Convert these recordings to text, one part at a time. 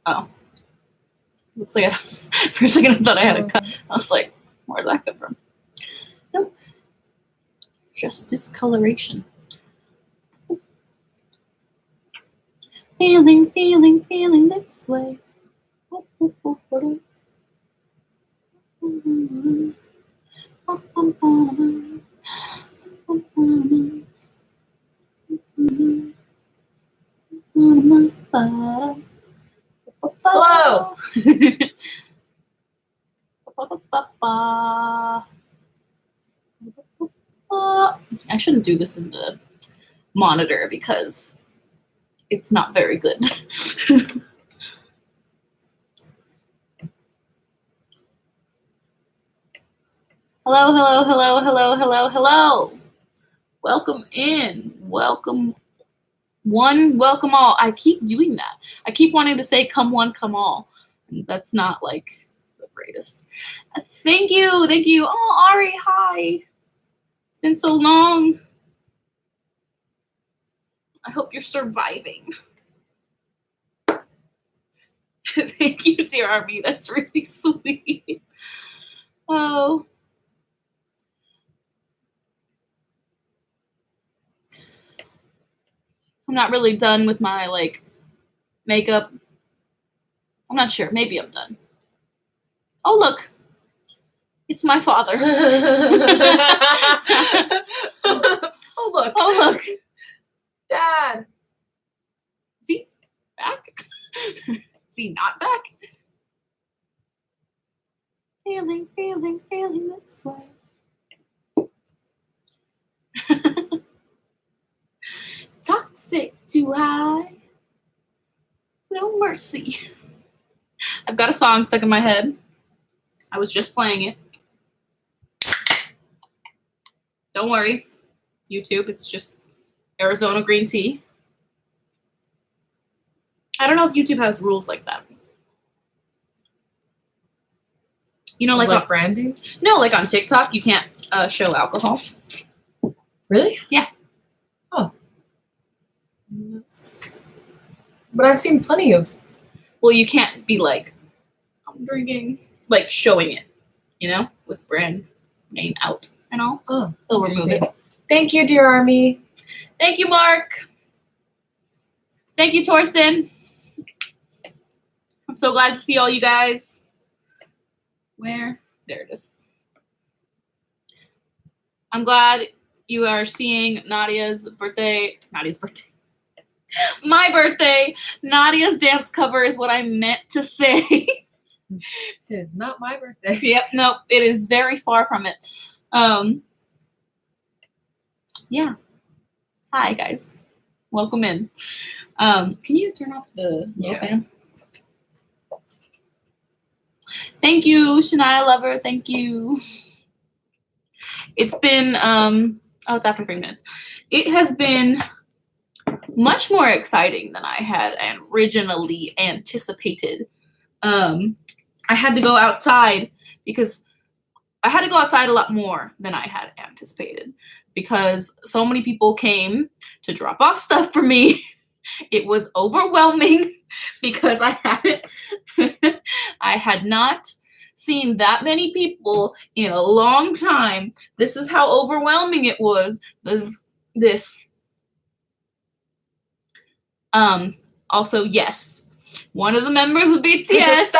Oh. Looks like for a second I thought I had a cut. I was like, where did that come from? Nope. Just discoloration. Feeling this way. Hello. I shouldn't do this in the monitor because it's not very good. Hello. Welcome in. Welcome one, welcome all. I keep doing that. I keep wanting to say come one, come all. And that's not like the greatest. Thank you. Oh, Ari, hi. It's been so long. I hope you're surviving. Thank you, dear Army. That's really sweet. Oh. I'm not really done with my, like, makeup. I'm not sure. Maybe I'm done. Oh, look. It's my father. Oh, look. Dad. Is he back? Is he not back? Feeling this way. Toxic too high. No mercy. I've got a song stuck in my head. I was just playing it. Don't worry, YouTube, it's just Arizona green tea. I don't know if YouTube has rules like that. You know, like branding? No, like on TikTok, you can't show alcohol. Really? Yeah. Oh. But I've seen plenty of. Well, you can't be like, I'm drinking, like showing it, you know, with brand name out and all. Oh, they'll remove it. Thank you, dear Army. Thank you, Mark. Thank you, Torsten. I'm so glad to see all you guys. Where? There it is. I'm glad you are seeing Nadia's birthday. My birthday. Nadia's dance cover is what I meant to say. It is not my birthday. Yep, nope, it is very far from it. Yeah. Hi, guys. Welcome in. Can you turn off the little fan? Thank you, Shania Lover. Thank you. It's been, it's after 3 minutes. It has been much more exciting than I had originally anticipated. I had to go outside because I had to go outside a lot more than I had anticipated because so many people came to drop off stuff for me. It was overwhelming because I had not seen that many people in a long time. This is how overwhelming it was. Also, yes, one of the members of BTS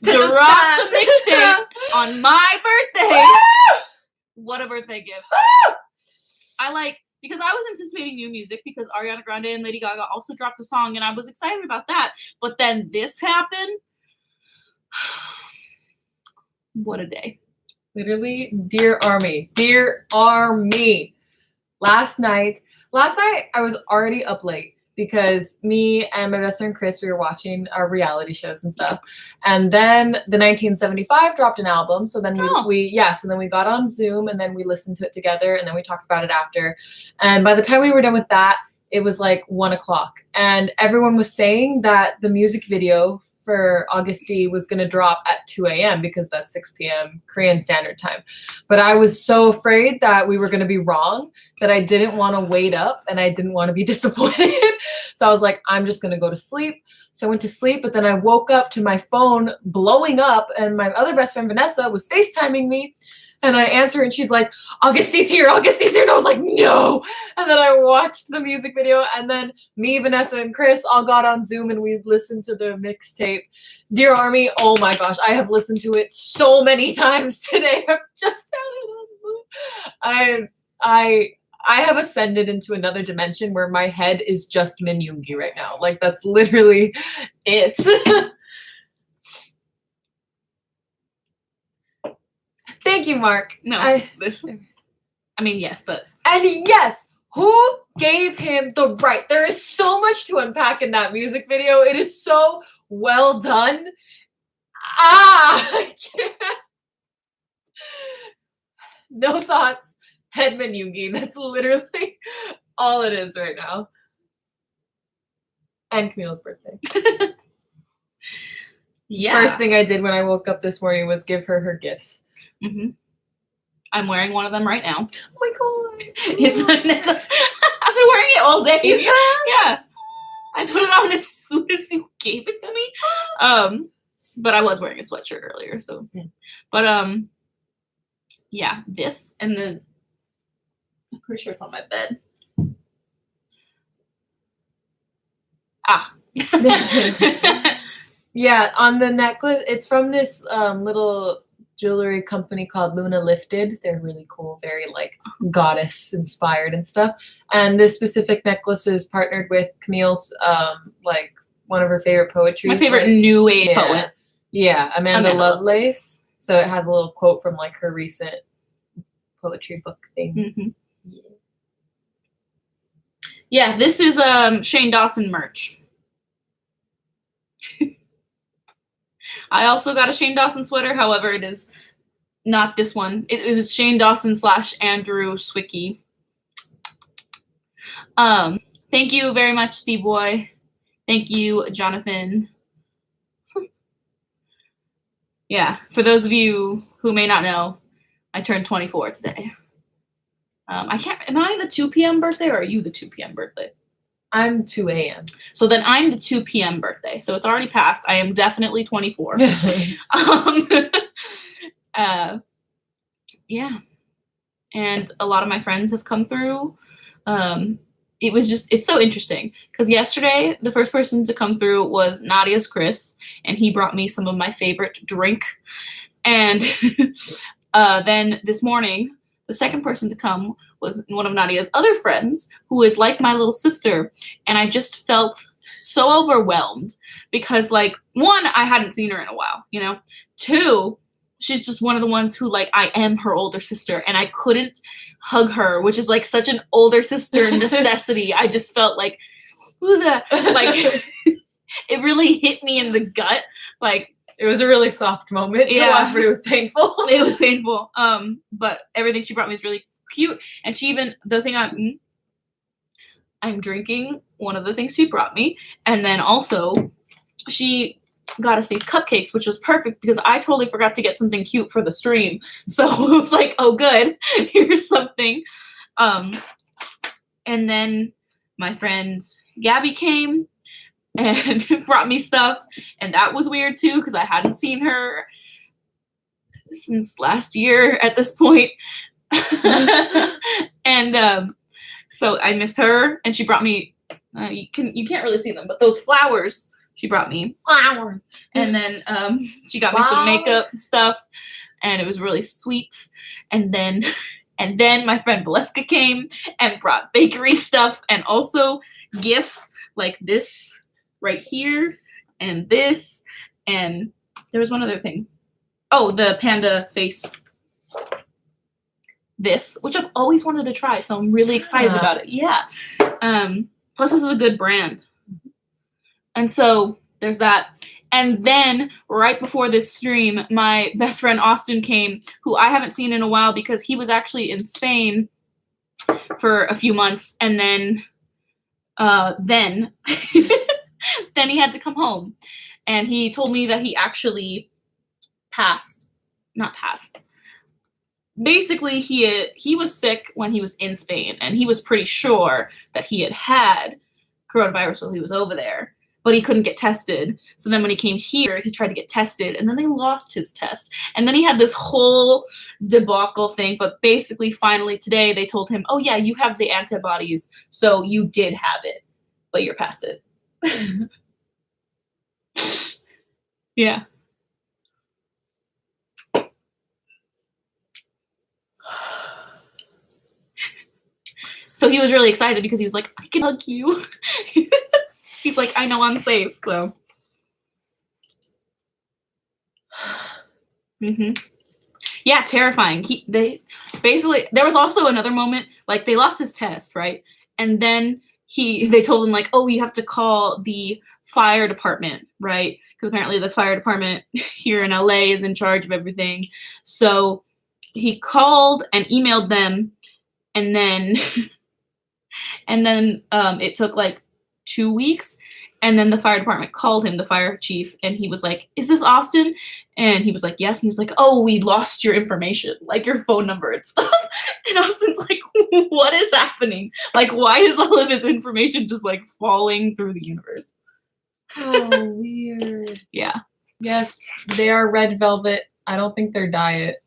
dropped a mixtape on my birthday. What a birthday gift. Because I was anticipating new music because Ariana Grande and Lady Gaga also dropped a song and I was excited about that. But then this happened. What a day. Literally, dear Army. Last night I was already up late because me and my best friend Chris, we were watching our reality shows and stuff. And then the 1975 dropped an album. So then we got on Zoom and then we listened to it together and then we talked about it after. And by the time we were done with that, it was like 1:00, and everyone was saying that the music video for Augusty was going to drop at 2 a.m. because that's 6 p.m. Korean Standard Time. But I was so afraid that we were going to be wrong that I didn't want to wait up and I didn't want to be disappointed. So I was like, I'm just going to go to sleep. So I went to sleep, but then I woke up to my phone blowing up and my other best friend, Vanessa, was FaceTiming me. And I answer and she's like, Augusty's here, Augusty's here. And I was like, no. And then I watched the music video and then me, Vanessa, and Chris all got on Zoom and we listened to the mixtape. Dear Army, oh my gosh, I have listened to it so many times today. I've just had it on. I have ascended into another dimension where my head is just Min Yoongi right now. Like that's literally it. Thank you, Mark. No, I mean, yes, but. And yes, who gave him the right? There is so much to unpack in that music video. It is so well done. I can't. No thoughts. Headman Yoongi. That's literally all it is right now. And Camille's birthday. Yeah. First thing I did when I woke up this morning was give her gifts. Mm-hmm. I'm wearing one of them right now. Oh my god. It's a necklace. I've been wearing it all day. Yeah. I put it on as soon as you gave it to me. But I was wearing a sweatshirt earlier, so. But yeah, this and then I'm pretty sure it's on my bed. Ah. Yeah, on the necklace, it's from this little jewelry company called Luna Lifted. They're really cool, very like goddess inspired and stuff. And this specific necklace is partnered with Camille's like one of her favorite poetry. My favorite new wave poet. Yeah, Amanda Lovelace. So it has a little quote from like her recent poetry book thing. Mm-hmm. Yeah, this is Shane Dawson merch. I also got a Shane Dawson sweater. However, it is not this one. It was Shane Dawson / Andrew Swicky. Thank you very much, Steve Boy. Thank you, Jonathan. Yeah, for those of you who may not know, I turned 24 today. I can't. Am I the 2 p.m. birthday or are you the 2 p.m. birthday? I'm 2 a.m. So then I'm the 2 p.m. birthday. So it's already passed. I am definitely 24. Yeah. And a lot of my friends have come through. It's so interesting because yesterday the first person to come through was Nadia's Chris, and he brought me some of my favorite drink. And then this morning, the second person to come was one of Nadia's other friends, who is like my little sister. And I just felt so overwhelmed because, like, one, I hadn't seen her in a while, you know? Two, she's just one of the ones who, like, I am her older sister, and I couldn't hug her, which is, like, such an older sister necessity. I just felt like, it really hit me in the gut. Like, it was a really soft moment to watch, but it was painful. It was painful. But everything she brought me is really cute. And she even, the thing I'm drinking one of the things she brought me. And then also she got us these cupcakes, which was perfect because I totally forgot to get something cute for the stream. So it was like, oh, good. Here's something. And then my friend Gabby came and brought me stuff, and that was weird too because I hadn't seen her since last year at this point. And so I missed her, and she brought me you can't really see them, but those flowers she brought me. Flowers. And then she got me some makeup and stuff, and it was really sweet. And then my friend Valeska came and brought bakery stuff and also gifts like this right here, and this, and there was one other thing. Oh, the panda face. This, which I've always wanted to try, so I'm really excited about it. Yeah. Plus, this is a good brand. And so there's that. And then right before this stream, my best friend Austin came, who I haven't seen in a while because he was actually in Spain for a few months, and then then then he had to come home, and he told me that he actually not passed. Basically, he was sick when he was in Spain, and he was pretty sure that he had coronavirus while he was over there, but he couldn't get tested. So then when he came here, he tried to get tested, and then they lost his test. And then he had this whole debacle thing, but basically, finally today, they told him, oh yeah, you have the antibodies, so you did have it, but you're past it. Yeah. So he was really excited because he was like, I can hug you. He's like, I know I'm safe, so. Yeah, terrifying. There was also another moment, like they lost his test, right? And then they told him like, oh, you have to call the fire department, right? Because apparently the fire department here in LA is in charge of everything. So he called and emailed them, and then it took like 2 weeks, and then the fire department called him, the fire chief, and he was like, is this Austin? And he was like, yes. And he's like, oh, we lost your information, like your phone number and stuff. And Austin's like, what is happening? Like, why is all of his information just like falling through the universe? Oh, weird. Yeah. Yes, they are red velvet. I don't think they're diet.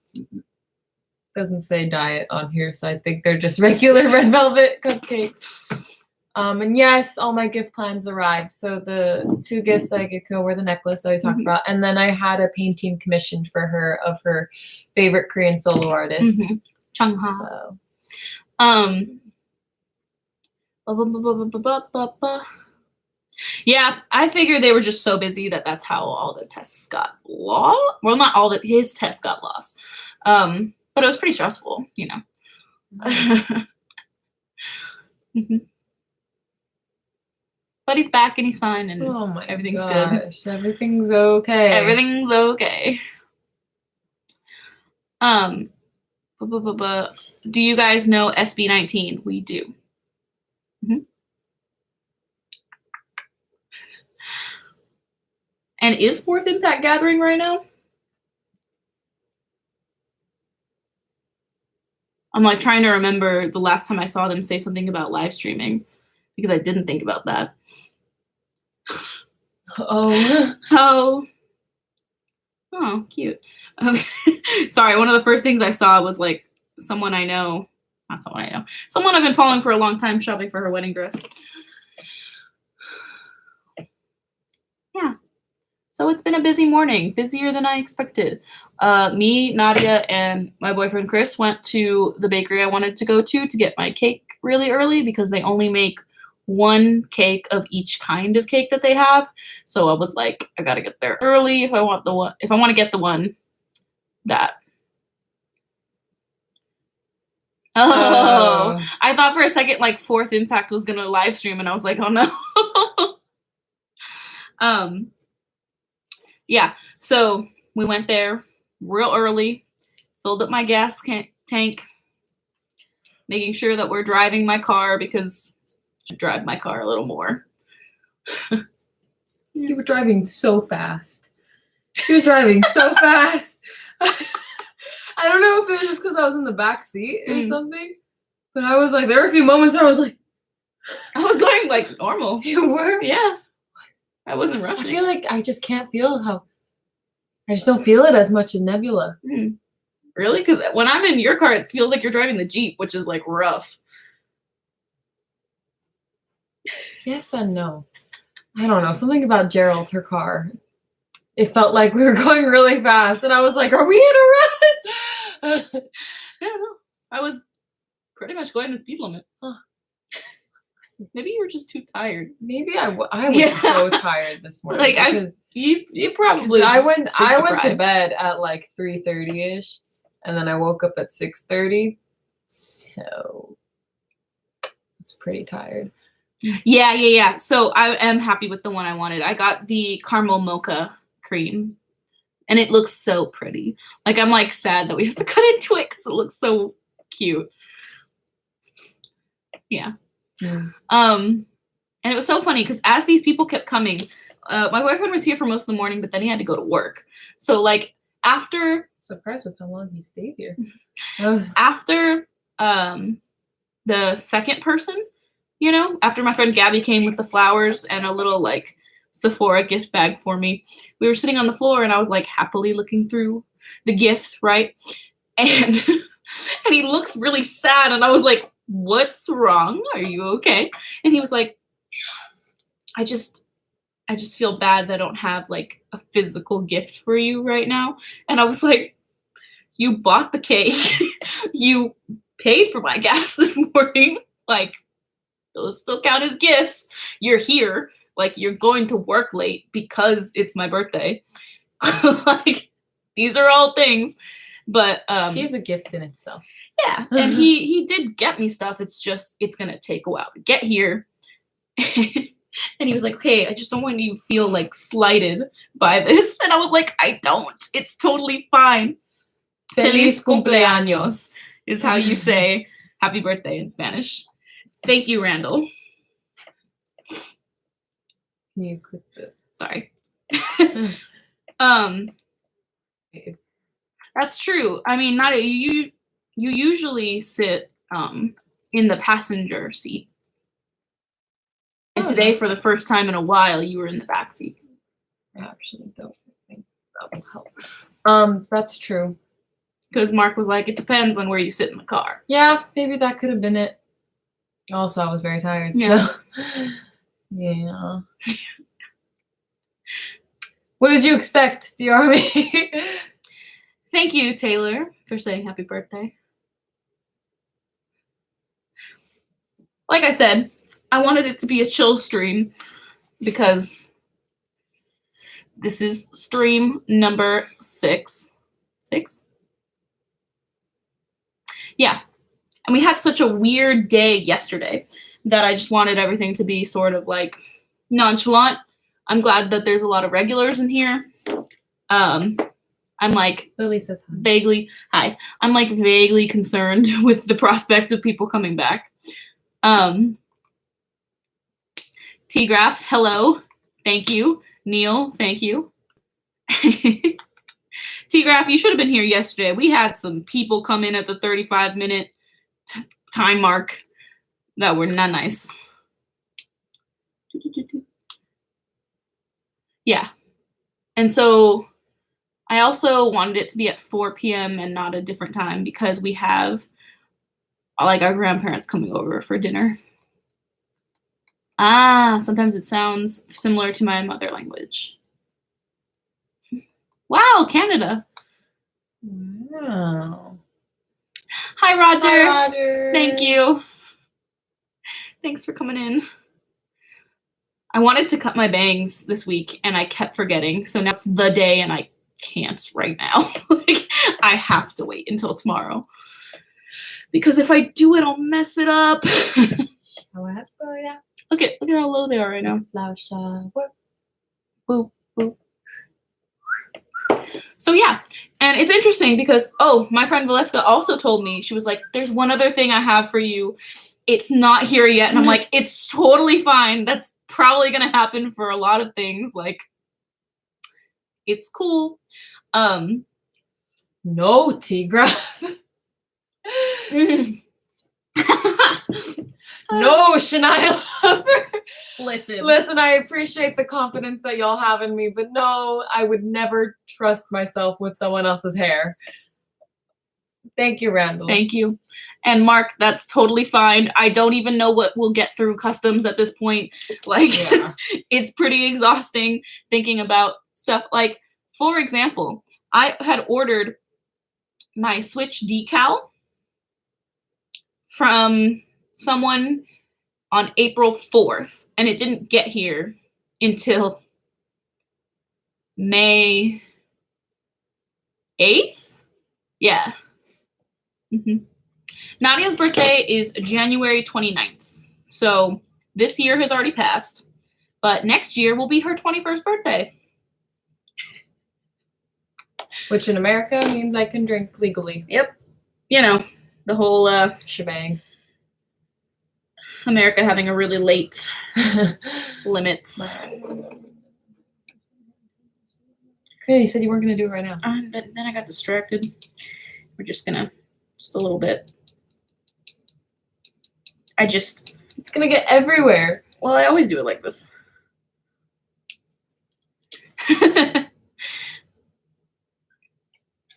Doesn't say diet on here, so I think they're just regular red velvet cupcakes. And yes, all my gift plans arrived. So the 2 gifts that I get to wear the necklace that I talked about, and then I had a painting commissioned for her of her favorite Korean solo artist, Chungha. Yeah, I figured they were just so busy that's how all the tests got lost. Well, not all his tests got lost. But it was pretty stressful, you know. But he's back and he's fine, and everything's good. Everything's okay. Everything's okay. Do you guys know SB19? We do. And is Fourth Impact gathering right now? I'm like trying to remember the last time I saw them say something about live streaming, because I didn't think about that. Oh, cute. Sorry, one of the first things I saw was like someone I've been following for a long time shopping for her wedding dress. Yeah. So it's been a busy morning, busier than I expected. Me, Nadia, and my boyfriend Chris went to the bakery I wanted to go to get my cake really early, because they only make 1 cake of each kind of cake that they have. So I was like, I gotta get there early if I want to get the one that. Oh, I thought for a second like Fourth Impact was gonna live stream, and I was like, oh no. Yeah, so we went there real early, filled up my gas tank, making sure that we're driving my car, because I should drive my car a little more. You were driving so fast. She was driving so fast. I don't know if it was just because I was in the back seat or something, but I was like, there were a few moments where I was like, I was going like normal. You were? Yeah. I wasn't rushing. I feel like I just can't feel I just don't feel it as much in Nebula. Really? Because when I'm in your car, it feels like you're driving the Jeep, which is like rough. Yes and no. I don't know. Something about Gerald, her car. It felt like we were going really fast, and I was like, are we in a rush? Yeah, no. I was pretty much going the speed limit. Huh. Maybe you were just too tired. Maybe I was so tired this morning. Like you probably. I went to bed at like 3:30ish, and then I woke up at 6:30. So I was pretty tired. Yeah. So I am happy with the one I wanted. I got the caramel mocha cream, and it looks so pretty. Like I'm like sad that we have to cut into it because it looks so cute. Yeah. And it was so funny because as these people kept coming, my boyfriend was here for most of the morning, but then he had to go to work. So like after Surprised with how long he stayed here. after the second person, you know, after my friend Gabby came with the flowers and a little like Sephora gift bag for me, we were sitting on the floor and I was like happily looking through the gifts, right? And and he looks really sad and I was like, "What's wrong? Are you okay?" And he was like, I just feel bad that I don't have like a physical gift for you right now." And I was like, "You bought the cake. You paid for my gas this morning. Like, those still count as gifts. You're here. Like, you're going to work late because it's my birthday." Like, these are all things. But he's a gift in itself. Yeah. And he did get me stuff. It's just it's gonna take a while to get here. And he was like, "Okay, I just don't want you to feel like slighted by this." And I was like, "I don't. It's totally fine." Feliz cumpleaños is how you say happy birthday in Spanish. Thank you, Randall. Can you click the Sorry. That's true. I mean, not you usually sit in the passenger seat. And today, for the first time in a while, you were in the back seat. I actually don't think that will help. That's true. Because Mark was like, "It depends on where you sit in the car." Yeah, maybe that could have been it. Also, I was very tired. Yeah. So. Yeah. What did you expect, the army? Thank you, Taylor, for saying happy birthday. Like I said, I wanted it to be a chill stream because this is stream number 6. 6? Yeah. And we had such a weird day yesterday that I just wanted everything to be sort of like nonchalant. I'm glad that there's a lot of regulars in here. I'm like Lily says hi. Vaguely hi. I'm like vaguely concerned with the prospect of people coming back. T-Graph, hello. Thank you. Neil, thank you. T-Graph, you should have been here yesterday. We had some people come in at the 35-minute time mark that were not nice. Yeah. And so I also wanted it to be at 4 p.m. and not a different time because we have like our grandparents coming over for dinner. Sometimes it sounds similar to my mother language. Wow, Canada. Wow. Hi, Roger. Hi, Roger. Thank you. Thanks for coming in. I wanted to cut my bangs this week and I kept forgetting. So now it's the day and I can't right now. Like, I have to wait until tomorrow. Because if I do it, I'll mess it up. Look at how low they are right now. Boop, boop. So yeah, and it's interesting because, my friend Valeska also told me, she was like, "There's one other thing I have for you. It's not here yet." And I'm like, "It's totally fine. That's probably going to happen for a lot of things. Like, it's cool." No, Tigra. No, Shania Lover. Listen, I appreciate the confidence that y'all have in me, but no, I would never trust myself with someone else's hair. Thank you, Randall. Thank you. And Mark, that's totally fine. I don't even know what we'll get through customs at this point. Like, yeah. It's pretty exhausting thinking about stuff. Like, for example, I had ordered my Switch decal from someone on April 4th, and it didn't get here until May 8th? Yeah. Mm-hmm. Nadia's birthday is January 29th. So this year has already passed, but next year will be her 21st birthday. Which in America means I can drink legally. Yep. You know, the whole shebang. America having a really late limit. Okay, you said you weren't gonna do it right now. But then I got distracted. We're just gonna, just a little bit. It's gonna get everywhere. Well, I always do it like this.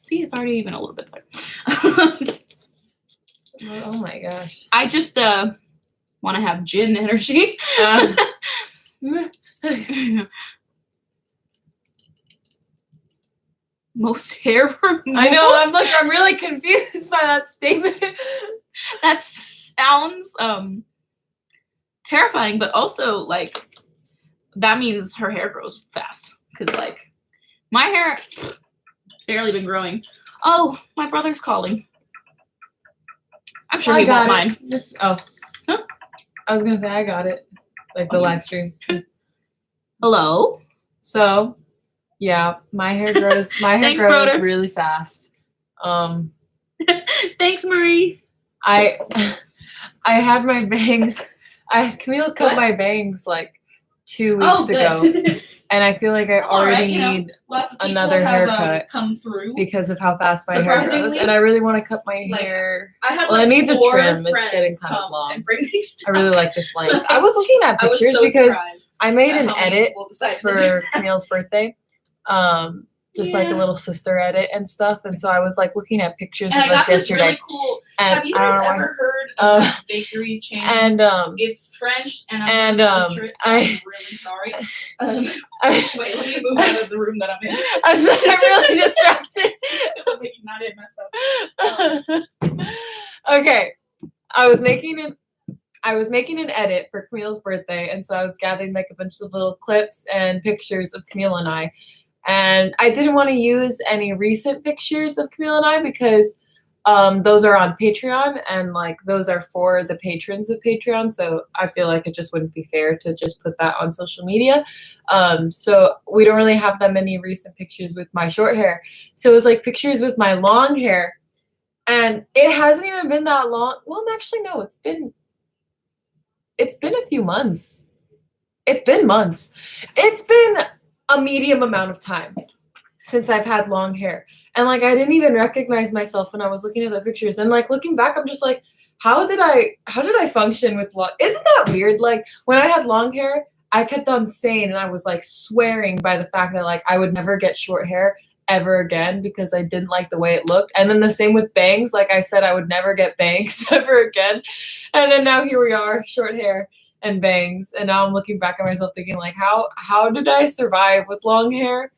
See, it's already even a little bit better. Oh my gosh. I just want to have gin energy. Most hair removed. I know. I'm really confused by that statement. That sounds terrifying, but also like that means her hair grows fast. Because like my hair barely been growing. Oh, my brother's calling. I'm sure he won't mind. Oh. Huh? I was gonna say I got it. Like the live stream. Hello. So yeah, my hair grows Thanks, grows brother. really fast. Thanks, Marie. I had my bangs. Camille cut my bangs like 2 weeks ago, and I feel like I already need another haircut come through because of how fast my hair grows, and I really want to cut my hair. It needs a trim. It's getting kind of long. I really like this length. I was looking at pictures because I made an edit for Camille's birthday. Just like a little sister edit and stuff, and so I was like looking at pictures of us yesterday. Really cool. And have you guys ever heard of that bakery chain? And it's French, and I'm really sorry. Wait, let me move out of the room that I'm in. I'm sorry, I'm really distracted. Not it, messed up. Okay, I was making an edit for Camille's birthday, and so I was gathering like a bunch of little clips and pictures of Camille and I. And I didn't want to use any recent pictures of Camille and I because those are on Patreon, and like those are for the patrons of Patreon. So I feel like it just wouldn't be fair to just put that on social media. So we don't really have that many recent pictures with my short hair. So it was like pictures with my long hair, and it hasn't even been that long. Well, actually, no, it's been a few months. It's been months. It's been a medium amount of time since I've had long hair, and like I didn't even recognize myself when I was looking at the pictures, and like looking back I'm just like, how did I function with long? Isn't that weird? Like when I had long hair I kept on saying, and I was like swearing by the fact that like I would never get short hair ever again because I didn't like the way it looked. And then the same with bangs, like I said I would never get bangs ever again, and then now here we are, short hair and bangs, and now I'm looking back at myself thinking like, how did I survive with long hair?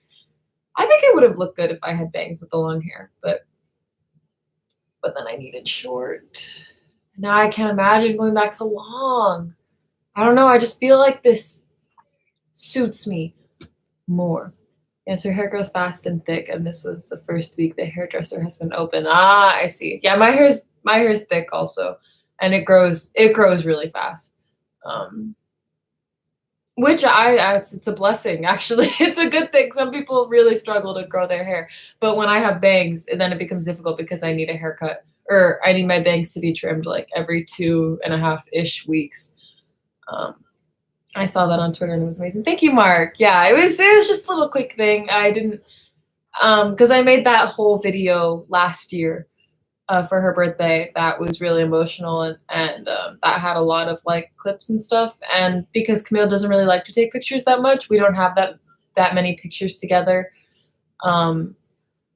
I think it would have looked good if I had bangs with the long hair, but then I needed short. Now I can't imagine going back to long. I don't know, I just feel like this suits me more. Yes, her hair grows fast and thick, and this was the first week the hairdresser has been open. Ah, I see. Yeah, my hair is thick also, and it grows really fast. Which it's a blessing, actually. It's a good thing. Some people really struggle to grow their hair, but when I have bangs, then it becomes difficult because I need a haircut, or I need my bangs to be trimmed like every 2.5-ish weeks. I saw that on Twitter and it was amazing. Thank you, Mark. Yeah, it was just a little quick thing. I didn't because I made that whole video last year for her birthday that was really emotional, and that had a lot of like clips and stuff, and because Camille doesn't really like to take pictures that much, we don't have that many pictures together,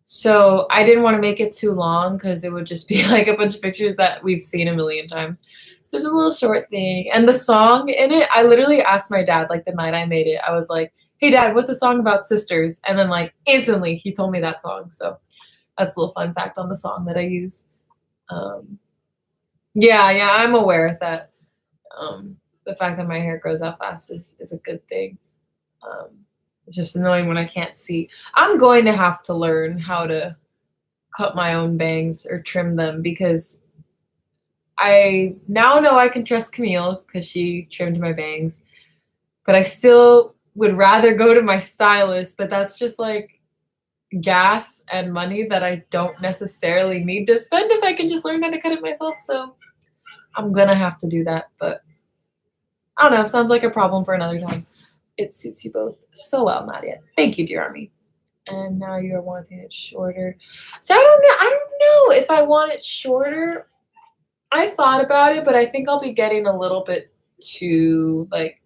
so I didn't want to make it too long because it would just be like a bunch of pictures that we've seen a million times. There's a little short thing, and the song in it, I literally asked my dad like the night I made it. I was like, hey dad, what's a song about sisters? And then like instantly he told me that song. So that's a little fun fact on the song that I use. Yeah, I'm aware that the fact that my hair grows out fast is a good thing. It's just annoying when I can't see. I'm going to have to learn how to cut my own bangs or trim them, because I now know I can trust Camille because she trimmed my bangs, but I still would rather go to my stylist, but that's just like gas and money that I don't necessarily need to spend if I can just learn how to cut it myself. So I'm gonna have to do that, but I don't know. Sounds like a problem for another time. It suits you both so well, Nadia. Thank you, dear Army. And now you're wanting it shorter. So I don't know. I don't know if I want it shorter. I thought about it, but I think I'll be getting a little bit too like,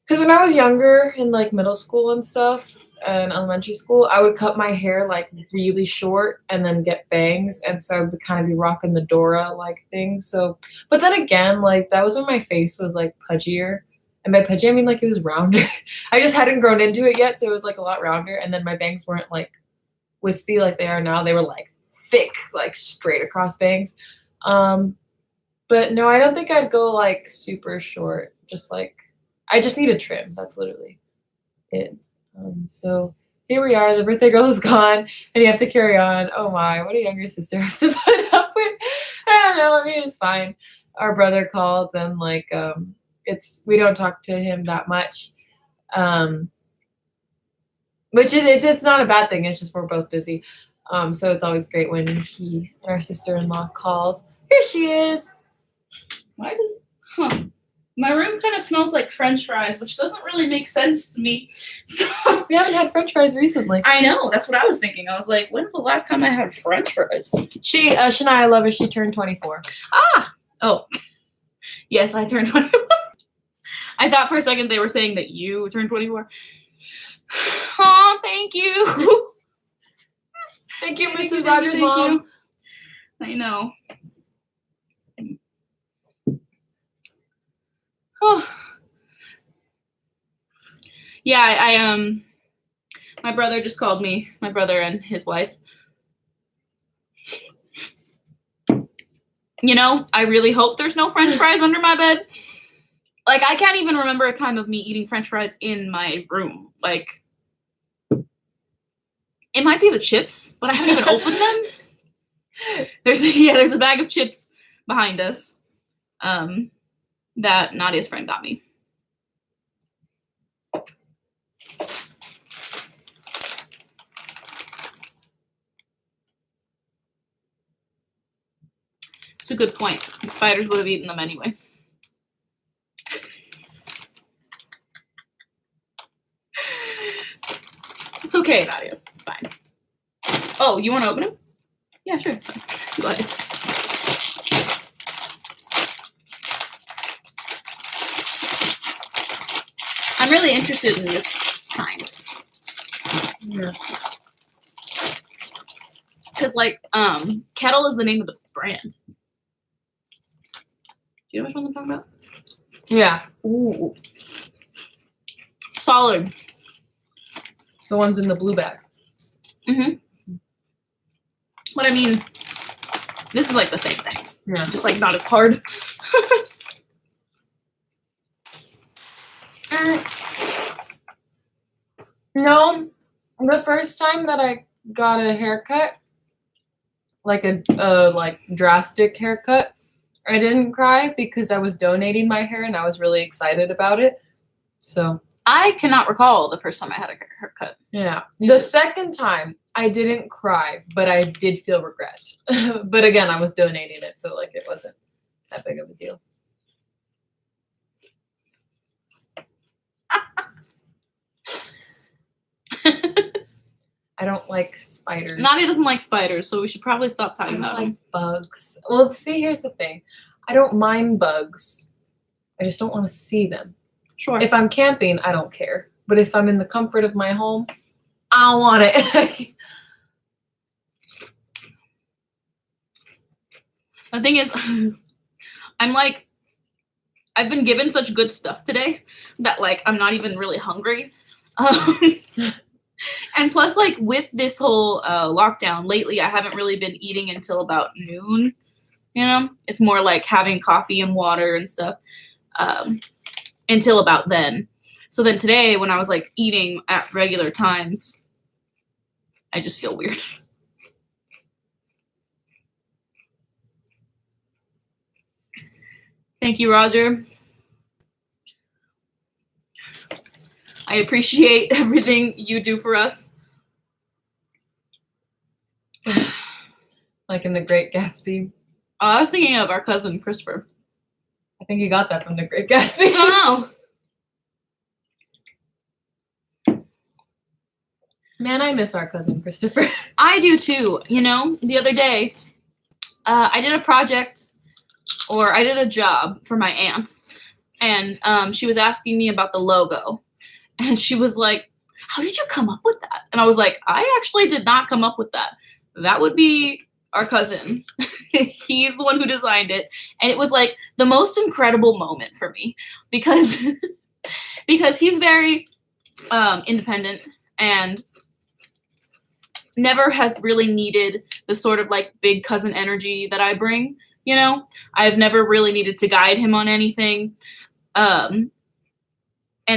because when I was younger in like middle school and stuff and elementary school, I would cut my hair like really short and then get bangs, and so I would kind of be rocking the Dora like thing. So, but then again, like that was when my face was like pudgier. And by pudgy, I mean like it was rounder. I just hadn't grown into it yet, so it was like a lot rounder. And then my bangs weren't like wispy like they are now. They were like thick, like straight across bangs. But no, I don't think I'd go like super short. Just like I just need a trim. That's literally it. So here we are. The birthday girl is gone, and you have to carry on. Oh my, what a younger sister has to put up with. I don't know. I mean, it's fine. Our brother called, and like we don't talk to him that much, which is it's not a bad thing. It's just we're both busy, so it's always great when he and our sister-in-law calls. Here she is. Why does my room kind of smells like French fries, which doesn't really make sense to me. So We haven't had French fries recently. I know, that's what I was thinking. I was like, when's the last time I had French fries? Shania Lover, she turned 24. Oh, yes, I turned 24. I thought for a second they were saying that you turned 24. Oh, thank you. Thank you, Mrs. Rogers' mom. I know. Oh. Yeah, I my brother just called me, my brother and his wife. You know, I really hope there's no French fries under my bed. Like, I can't even remember a time of me eating French fries in my room. Like, it might be the chips, but I haven't even opened them. There's a bag of chips behind us that Nadia's friend got me. It's a good point. The spiders would have eaten them anyway. It's okay, Nadia. It's fine. Oh, you want to open them? Yeah, sure. It's fine. Go ahead. I'm really interested in this kind. Yeah. Because, like, Kettle is the name of the brand. Do you know which one I'm talking about? Yeah. Ooh. Solid. The ones in the blue bag. Mm-hmm. But I mean, this is like the same thing. Yeah. Just like not as hard. No, the first time that I got a haircut, like a like drastic haircut, I didn't cry because I was donating my hair and I was really excited about it. So I cannot recall the first time I had a haircut. yeah. The second time I didn't cry, but I did feel regret. But again, I was donating it, so like it wasn't that big of a deal. I don't like spiders. Nadia doesn't like spiders, so we should probably stop talking about like them. bugs. Well, see, here's the thing. I don't mind bugs. I just don't want to see them. Sure. If I'm camping, I don't care. But if I'm in the comfort of my home, I don't want it. The thing is, I'm like, I've been given such good stuff today that like I'm not even really hungry. And plus, like with this whole lockdown lately, I haven't really been eating until about noon. You know, it's more like having coffee and water and stuff until about then. So then today, when I was like eating at regular times, I just feel weird. Thank you, Roger. I appreciate everything you do for us. Like in The Great Gatsby. I was thinking of our cousin, Christopher. I think he got that from The Great Gatsby. Oh. Man, I miss our cousin Christopher. I do too. You know, the other day, I did a project, or I did a job for my aunt, and she was asking me about the logo, and she was like, "How did you come up with that?" And I was like, "I actually did not come up with that. That would be our cousin. He's the one who designed it." And it was like the most incredible moment for me because because he's very independent and never has really needed the sort of like big cousin energy that I bring. You know, I've never really needed to guide him on anything. And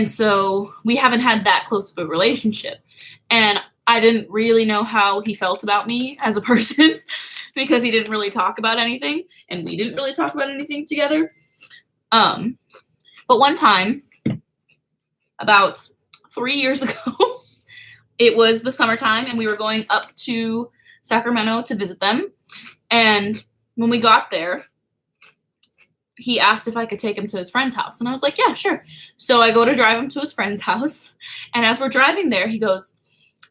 so we haven't had that close of a relationship. And I didn't really know how he felt about me as a person because he didn't really talk about anything and we didn't really talk about anything together. But one time, about 3 years ago, it was the summertime and we were going up to Sacramento to visit them. And when we got there, he asked if I could take him to his friend's house. And I was like, yeah, sure. So I go to drive him to his friend's house. And as we're driving there, he goes,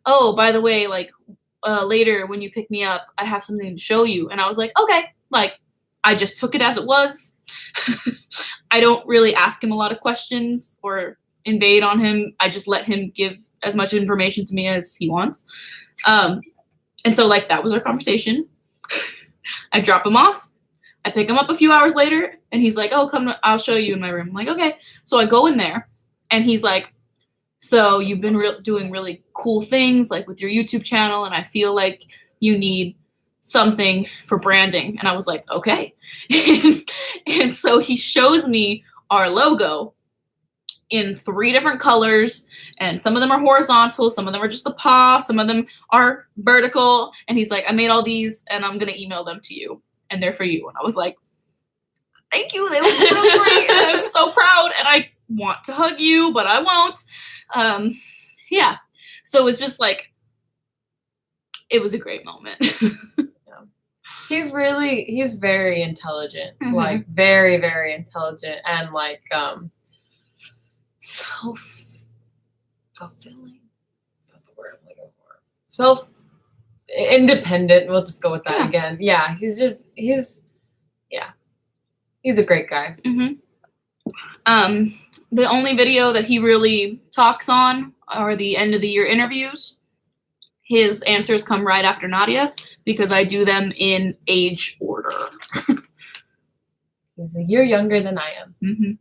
"Oh, by the way, like later when you pick me up, I have something to show you." And I was like, okay. Like, I just took it as it was. I don't really ask him a lot of questions or invade on him. I just let him give as much information to me as he wants. And so like that was our conversation. I drop him off. I pick him up a few hours later and he's like, "Oh, come, I'll show you in my room." I'm like, okay. So I go in there and he's like, "So you've been doing really cool things like with your YouTube channel and I feel like you need something for branding." And I was like, okay. And so he shows me our logo in 3 different colors, and some of them are horizontal, some of them are just the paw, some of them are vertical. And he's like, "I made all these and I'm going to email them to you and they're for you." And I was like, thank you. They look really great. And I'm so proud and I want to hug you, but I won't. Yeah. So it's just like, it was a great moment. Yeah. He's very intelligent, Mhm. like very, very intelligent and like self-fulfilling. Is that the word I'm looking for? Self-independent. We'll just go with that again. Yeah, he's a great guy. Mm-hmm. The only video that he really talks on are the end of the year interviews. His answers come right after Nadia because I do them in age order. He's a year younger than I am. Mm-hmm.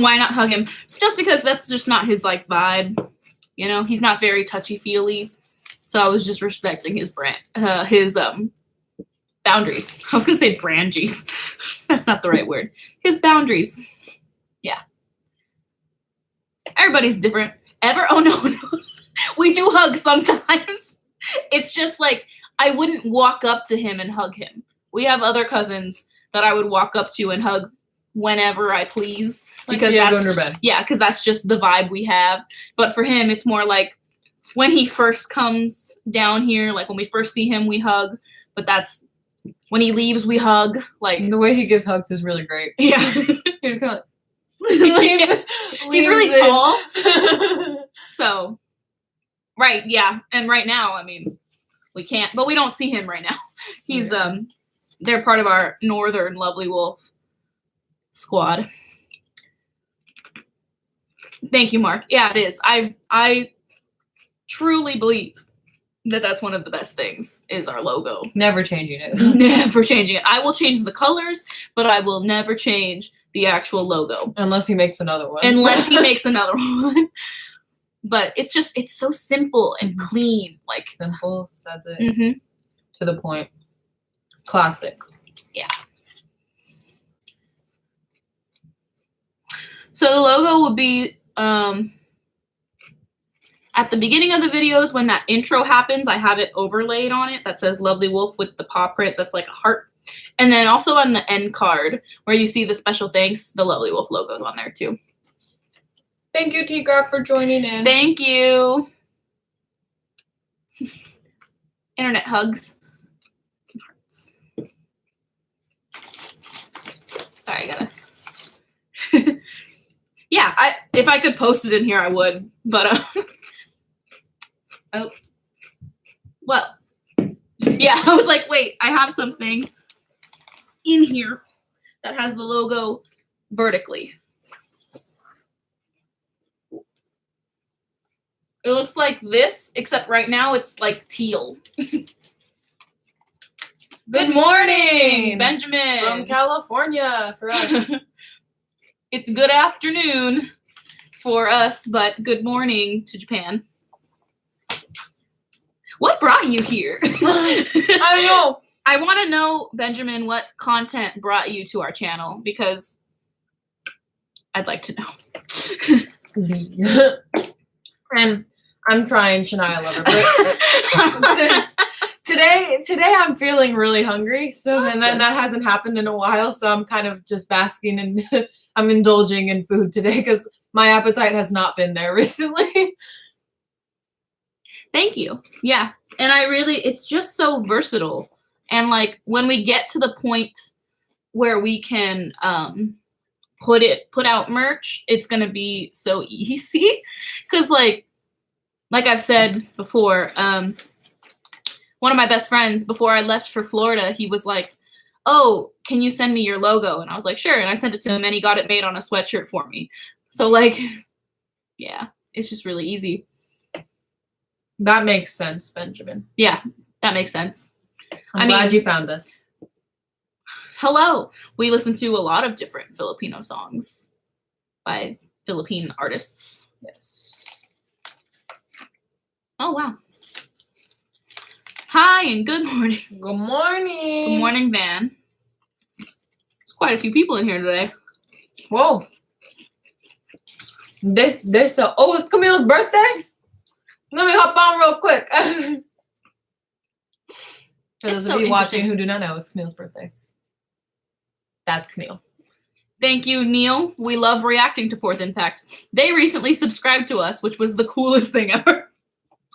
Why not hug him? Just because that's just not his like vibe. You know, he's not very touchy-feely. So I was just respecting his boundaries. I was gonna say brangies. That's not the right word. His boundaries. Yeah. Everybody's different. Oh no. We do hug sometimes. It's just like I wouldn't walk up to him and hug him. We have other cousins that I would walk up to and hug whenever I please. Like Because Diego that's and Ruben. yeah, because that's just the vibe we have. But for him, it's more like when he first comes down here, like when we first see him, we hug. But that's when he leaves, we hug. Like And the way he gives hugs is really great. yeah. He's kind of He's really tall. So right, yeah. And right now, I mean, we can't, but we don't see him right now. He's they're part of our Northern Lovely Wolf squad. Thank you, Mark. Yeah, it is. I truly believe that that's one of the best things is our logo. Never changing it. Never changing it. I will change the colors, but I will never change the actual logo. Unless he makes another one. Unless he makes another one. But it's so simple and clean. Like Simple, says it mm-hmm. to the point. Classic. Yeah. So the logo would be at the beginning of the videos when that intro happens, I have it overlaid on it that says Lovely Wolf with the paw print that's like a heart. And then also on the end card where you see the special thanks, the Lovely Wolf logo's on there too. Thank you, Tigra, for joining in. Thank you. Internet hugs. Sorry, I gotta. Yeah, if I could post it in here, I would. But oh, well, yeah. I was like, wait, I have something in here that has the logo vertically. It looks like this, except right now it's like teal. Good morning, Benjamin. From California for us. It's good afternoon for us, but good morning to Japan. What brought you here? I know. I want to know, Benjamin, what content brought you to our channel, because I'd like to know. And I'm trying Shania Lover, but today I'm feeling really hungry. So and then that hasn't happened in a while. So I'm kind of just basking and I'm indulging in food today because my appetite has not been there recently. Thank you. Yeah. And it's just so versatile. And like when we get to the point where we can put out merch, it's going to be so easy. Cause like I've said before, one of my best friends, before I left for Florida, he was like, oh, can you send me your logo? And I was like, sure. And I sent it to him and he got it made on a sweatshirt for me. So like, yeah, it's just really easy. That makes sense, Benjamin. Yeah, that makes sense. I'm glad you found this. Hello. We listen to a lot of different Filipino songs by Philippine artists. Yes. Oh, wow. Hi and good morning. Good morning. Good morning, Van. There's quite a few people in here today. Whoa. It's Camille's birthday? Let me hop on real quick. For those of you watching who do not know, it's Camille's birthday. That's Camille. Thank you, Neil. We love reacting to Fourth Impact. They recently subscribed to us, which was the coolest thing ever.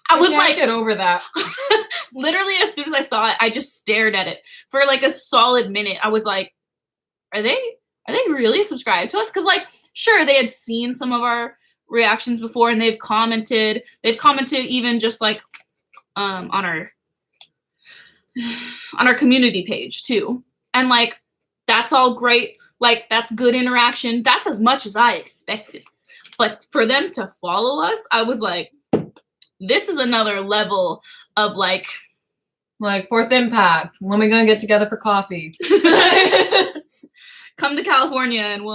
I was like, get over that. Literally, as soon as I saw it, I just stared at it for like a solid minute. I was like, are they really subscribed to us? Because like, sure, they had seen some of our reactions before and they've commented even just like on our community page too. And like, that's all great. Like, that's good interaction. That's as much as I expected. But for them to follow us, I was like, this is another level of like Fourth Impact. When are we gonna get together for coffee? Come to California and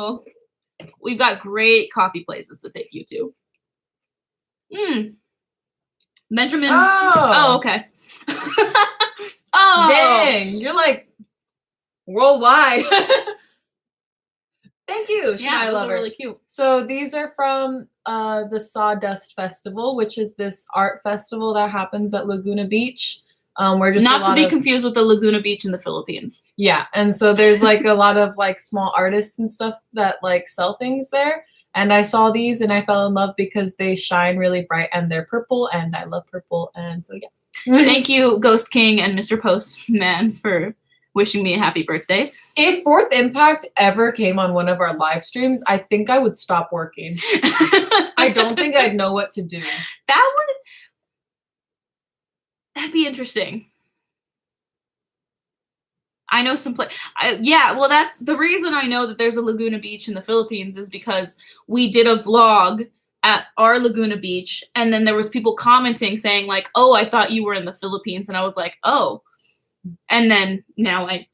we've got great coffee places to take you to. Benjamin. Oh, okay. Oh, dang, you're like worldwide. Thank you. Yeah, those are really cute. So these are from the Sawdust Festival, which is this art festival that happens at Laguna Beach. We're just not to be confused with the Laguna Beach in the Philippines. Yeah, and so there's like a lot of like small artists and stuff that like sell things there. And I saw these and I fell in love because they shine really bright and they're purple and I love purple, and so yeah. Thank you, Ghost King and Mr. Postman, for wishing me a happy birthday. If Fourth Impact ever came on one of our live streams, I think I would stop working. I don't think I'd know what to do. That'd be interesting. I know some yeah, well, that's the reason I know that there's a Laguna Beach in the Philippines is because we did a vlog at our Laguna Beach, and then there was people commenting saying like, oh, I thought you were in the Philippines, and I was like, oh. And then now I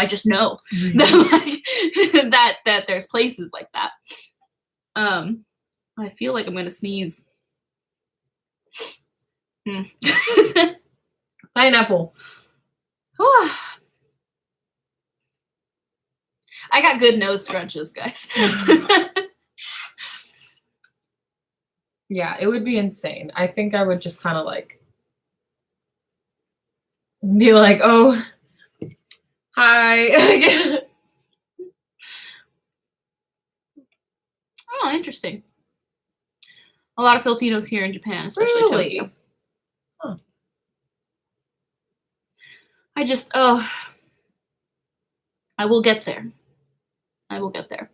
just know that there's places like that. I feel like I'm gonna sneeze. Pineapple. I got good nose scrunches, guys. Yeah, it would be insane. I think I would just kind of like be like, oh, hi. Oh, interesting. A lot of Filipinos here in Japan, especially Tokyo. Huh. I will get there. I will get there.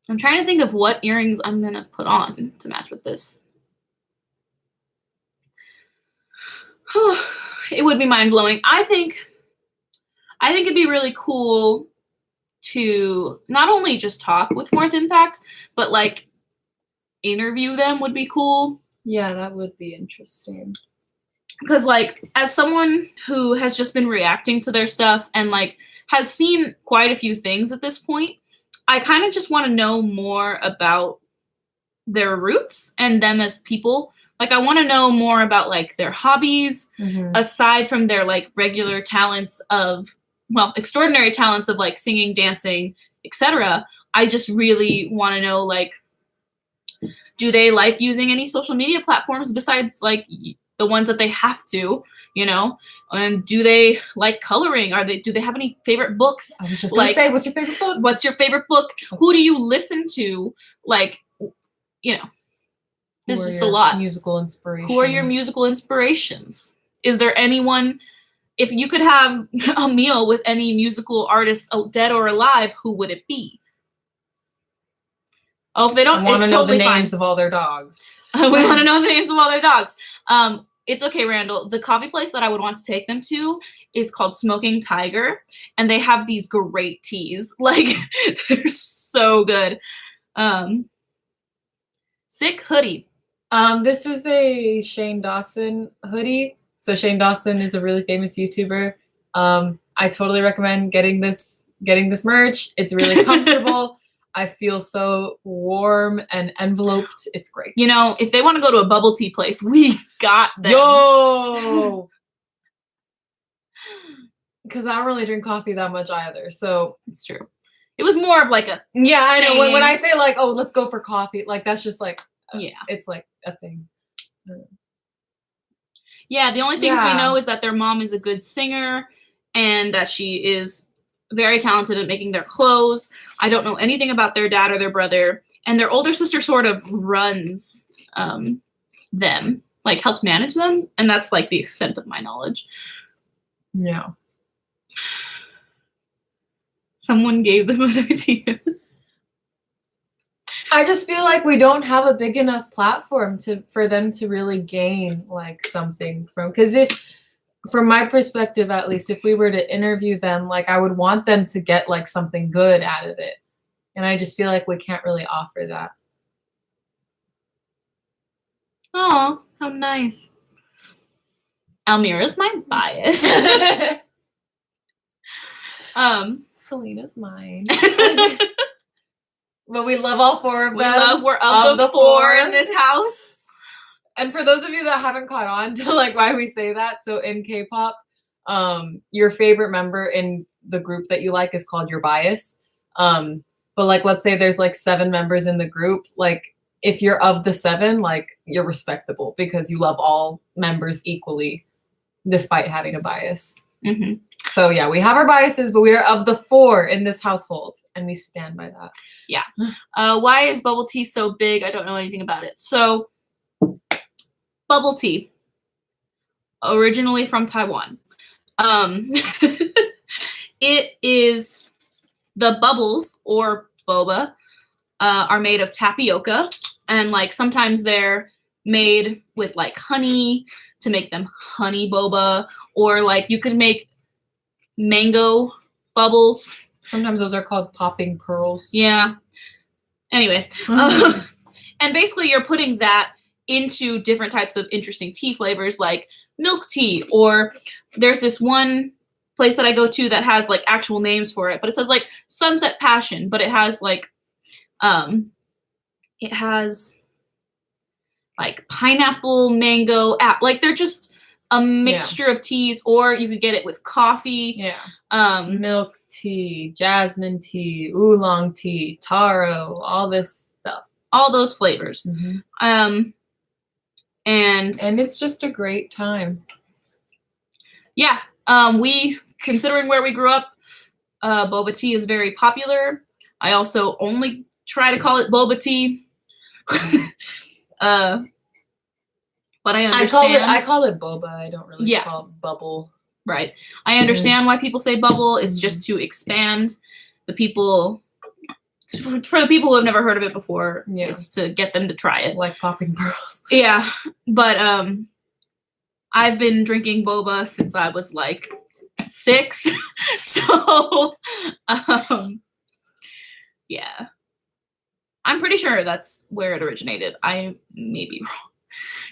I'm trying to think of what earrings I'm gonna put on to match with this. It would be mind-blowing. I think it'd be really cool to not only just talk with Fourth Impact, but like interview them would be cool. Yeah, that would be interesting. Because like as someone who has just been reacting to their stuff and like has seen quite a few things at this point, I kind of just want to know more about their roots and them as people. Like I want to know more about like their hobbies, aside from their like regular talents of, well, extraordinary talents of like singing, dancing, etc. I just really want to know, like, do they like using any social media platforms besides like the ones that they have to, you know? And do they like coloring? Do they have any favorite books? I was just gonna say, what's your favorite book? What's your favorite book? Who do you listen to? Like, you know, there's just a lot. Musical inspirations. Who are your musical inspirations? Is there anyone, if you could have a meal with any musical artist, dead or alive, who would it be? Oh, if they don't, want to it's know totally the names fine. of all their dogs. We want to know the names of all their dogs. It's okay, Randall. The coffee place that I would want to take them to is called Smoking Tiger, and they have these great teas. Like, they're so good. Sick hoodie. This is a Shane Dawson hoodie. So Shane Dawson is a really famous YouTuber. I totally recommend getting this merch. It's really comfortable. I feel so warm and enveloped. It's great. You know, if they want to go to a bubble tea place, we got them. Yo! Because I don't really drink coffee that much either, so it's true. It was more of like a I know. When I say like, oh, let's go for coffee, like that's just like it's like a thing. Yeah, the only things we know is that their mom is a good singer and that she is very talented at making their clothes. I don't know anything about their dad or their brother, and their older sister sort of runs them, like helps manage them, and that's like the extent of my knowledge. Yeah. Someone gave them an idea. I just feel like we don't have a big enough platform for them to really gain like something from, because from my perspective, at least, if we were to interview them, like I would want them to get like something good out of it. And I just feel like we can't really offer that. Oh, how nice. Almira's my bias. Selena's mine. But we love all four of them. We're of the four in this house. And for those of you that haven't caught on to like why we say that, so in K-pop, your favorite member in the group that you like is called your bias. But like, let's say there's like 7 members in the group. Like, if you're of the 7, like you're respectable because you love all members equally, despite having a bias. Mm-hmm. So yeah, we have our biases, but we are of the 4 in this household, and we stand by that. Yeah. Why is bubble tea so big? I don't know anything about it. So, bubble tea, originally from Taiwan. It is the bubbles, or boba, are made of tapioca, and like sometimes they're made with like honey to make them honey boba, or like you could make mango bubbles. Sometimes those are called popping pearls. Yeah. Anyway, and basically you're putting that into different types of interesting tea flavors, like milk tea, or there's this one place that I go to that has like actual names for it, but it says like Sunset Passion, but it has like pineapple, mango, like they're just a mixture of teas, or you could get it with coffee. Yeah. Milk tea, jasmine tea, oolong tea, taro, all this stuff. All those flavors. Mm-hmm. And it's just a great time. Yeah. We, considering where we grew up, boba tea is very popular. I also only try to call it boba tea. But I understand. I call it boba. I don't really call it bubble. Right. I understand why people say bubble. It's just to expand the people. For the people who have never heard of it before, it's to get them to try it. Like popping pearls. Yeah. But I've been drinking boba since I was like 6. So yeah. I'm pretty sure that's where it originated. I may be wrong.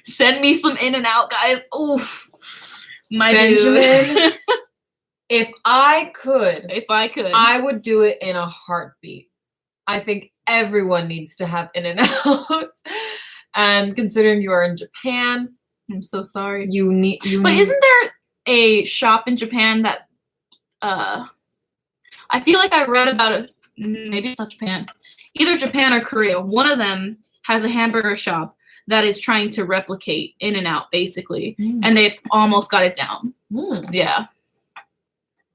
Send me some In-N-Out, guys. Oof. My Benjamin. If I could, I would do it in a heartbeat. I think everyone needs to have In-N-Out. And considering you are in Japan, I'm so sorry. But isn't there a shop in Japan that I feel like I read about it, maybe it's not Japan. Either Japan or Korea. One of them has a hamburger shop that is trying to replicate In-N-Out, basically. And they've almost got it down. Yeah.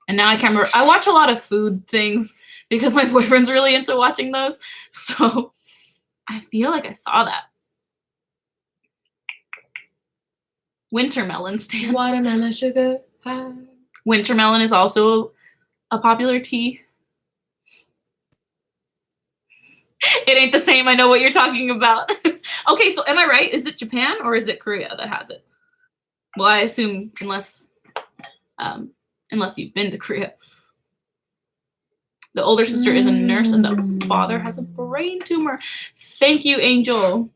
And now I can't remember. I watch a lot of food things because my boyfriend's really into watching those. So I feel like I saw that. Wintermelon stand. Watermelon sugar high. Wintermelon is also a popular tea. It ain't the same. I know what you're talking about. Okay, so am I right? Is it Japan or is it Korea that has it? Well, I assume unless you've been to Korea. The older sister is a nurse and the father has a brain tumor. Thank you, Angel.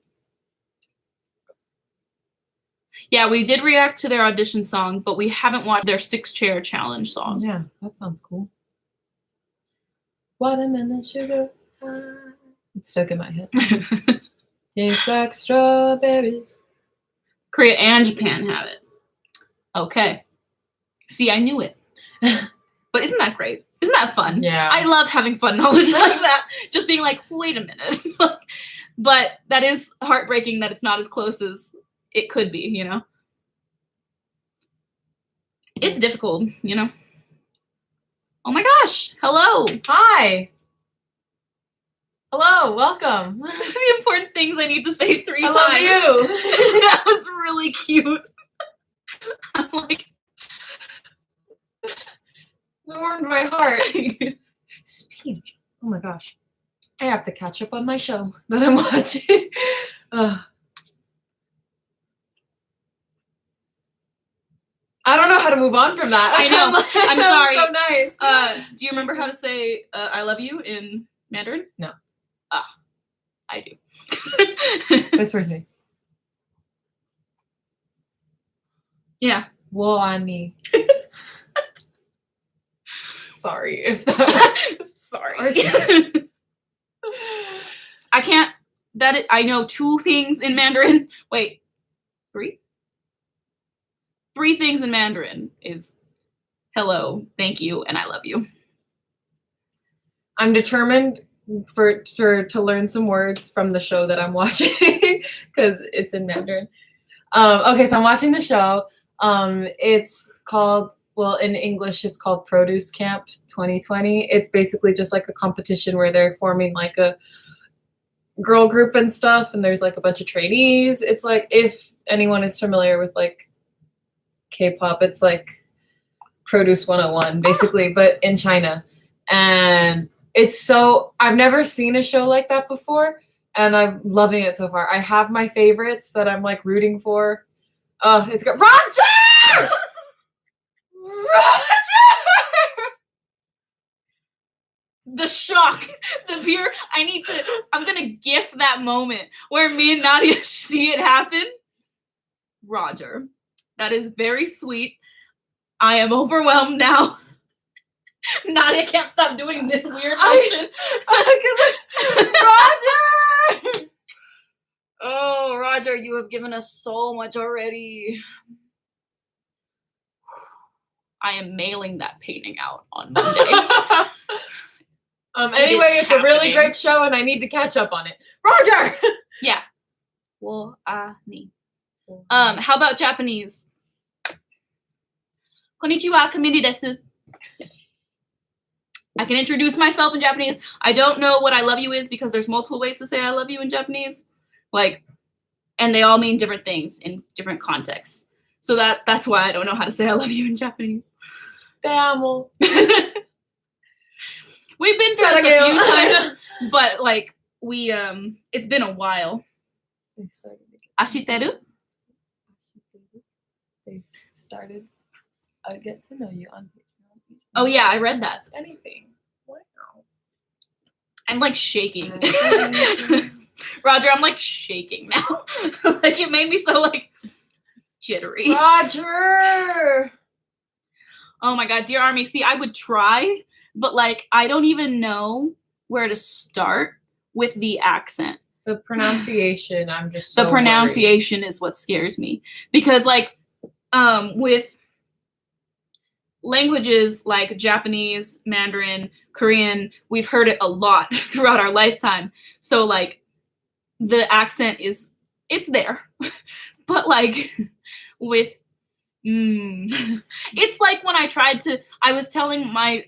Yeah, we did react to their audition song, but we haven't watched their 6-chair challenge song. Yeah, that sounds cool. Watermelon sugar high. It's stuck in my head. Tastes like strawberries. Korea and Japan have it. Okay. See, I knew it. But isn't that great? Isn't that fun? Yeah. I love having fun knowledge like that. Just being like, wait a minute. But that is heartbreaking that it's not as close as it could be, you know? It's difficult, you know? Oh my gosh. Hello. Hi. Hello. Welcome. The important things I need to say 3 times. I love you. That was really cute. I'm like... It warmed my heart. Speaking of, oh my gosh. I have to catch up on my show that I'm watching. I don't know how to move on from that. I know. I'm sorry. So nice. Do you remember how to say I love you in Mandarin? No. I do. Whisper to me. Yeah. Wo ani. Sorry if that was... Sorry. I can't. I know 2 things in Mandarin. Wait. 3? 3 things in Mandarin is hello, thank you, and I love you. I'm determined to learn some words from the show that I'm watching because it's in Mandarin. Okay, so I'm watching the show. It's called, well, in English, it's called Produce Camp 2020. It's basically just like a competition where they're forming like a girl group and stuff, and there's like a bunch of trainees. It's like, if anyone is familiar with like K-pop, it's like Produce 101 basically, but in China. And it's so, I've never seen a show like that before, and I'm loving it so far. I have my favorites that I'm like rooting for. It's got Roger! Roger! The shock, the pure, I'm gonna gif that moment where me and Nadia see it happen. Roger. That is very sweet. I am overwhelmed now. Nadia can't stop doing this weird motion. Roger! Oh, Roger, you have given us so much already. I am mailing that painting out on Monday. Anyway, it's a really great show, and I need to catch up on it. Roger! Yeah. Well, ni. How about Japanese? Konnichiwa, Kamini desu. I can introduce myself in Japanese. I don't know what I love you is because there's multiple ways to say I love you in Japanese. Like, and they all mean different things in different contexts. So that's why I don't know how to say I love you in Japanese. Te amo. We've been through this a few times, but like we it's been a while. Ashiteru? They started a get to know you on Patreon. Oh yeah, I read that. Ask anything. Wow. I'm like shaking. Roger, I'm like shaking now. Like it made me so like jittery. Roger! Oh my god, dear Army. See, I would try, but like I don't even know where to start with the accent. The pronunciation, I'm just The so pronunciation is what scares me. Because like with languages like Japanese, Mandarin, Korean, we've heard it a lot throughout our lifetime. So like the accent it's there. But like with it's like when I was telling my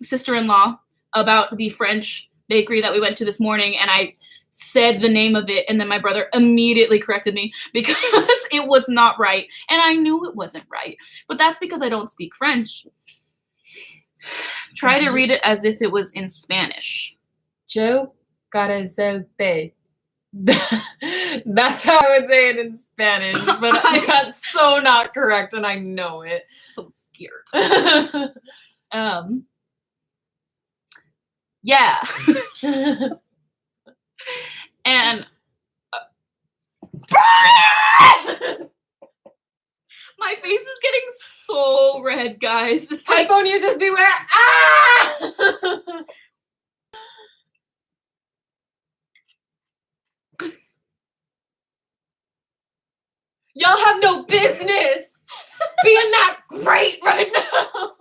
sister-in-law about the French bakery that we went to this morning, and I said the name of it, and then my brother immediately corrected me because it was not right. And I knew it wasn't right. But that's because I don't speak French. Try to read it as if it was in Spanish. Joe Carazelte. That's how I would say it in Spanish, but I got so not correct, and I know it. So scared. Yeah. And Brian! My face is getting so red, guys. It's like, iPhone users beware! Ah! Y'all have no business being that great right now.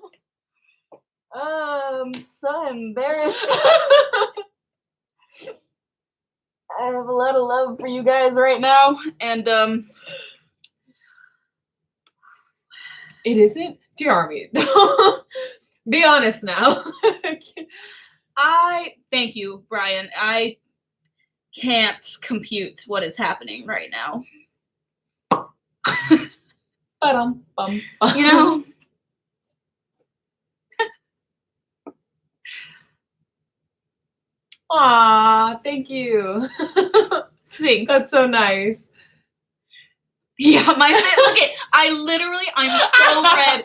I'm so embarrassed. I have a lot of love for you guys right now, and it isn't? Dear Army, be honest now. I thank you, Brian. I can't compute what is happening right now. You know? Aw, thank you. Thanks. That's so nice. Yeah, look at, I'm so red.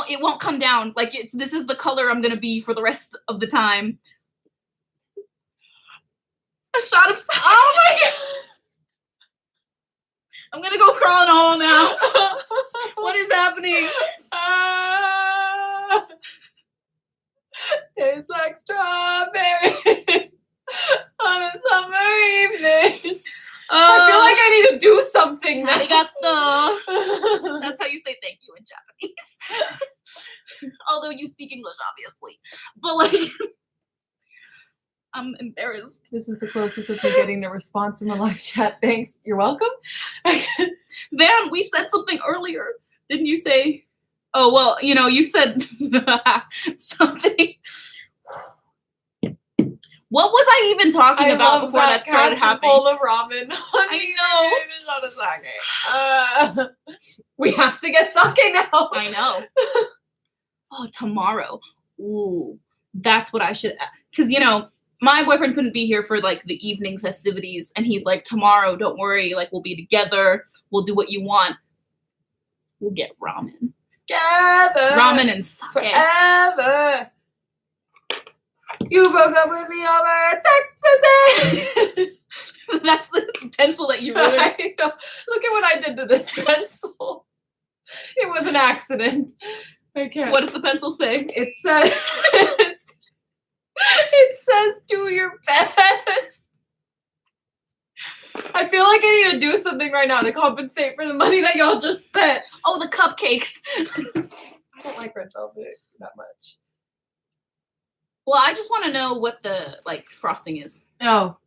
It won't come down. Like this is the color I'm gonna be for the rest of the time. A shot of sake. Oh my god. I'm gonna go crawl in a hole now. What is happening? Tastes like strawberries on a summer evening. I feel like I need to do something now. Arigato. That's how you say thank you in Japanese. Although you speak English, obviously. But like, I'm embarrassed. This is the closest of me getting a response from a live chat. Thanks. You're welcome. Van, we said something earlier. Didn't you say? Oh, well, you said something. What was I even talking about before that started happening? Bowl of ramen. I know. We have to get sake now. I know. Oh, tomorrow. Ooh, that's what I should. Because my boyfriend couldn't be here for like the evening festivities, and he's like, tomorrow, don't worry, like we'll be together. We'll do what you want. We'll get ramen. Together. Ramen and sake. Forever. You broke up with me over a text message. That's the pencil that you ruined. I know. Look at what I did to this pencil. It was an accident. I can't. What does the pencil say? It says do your best. I feel like I need to do something right now to compensate for the money that y'all just spent. Oh, the cupcakes. I don't like red velvet that much. Well, I just want to know what the frosting is. Oh,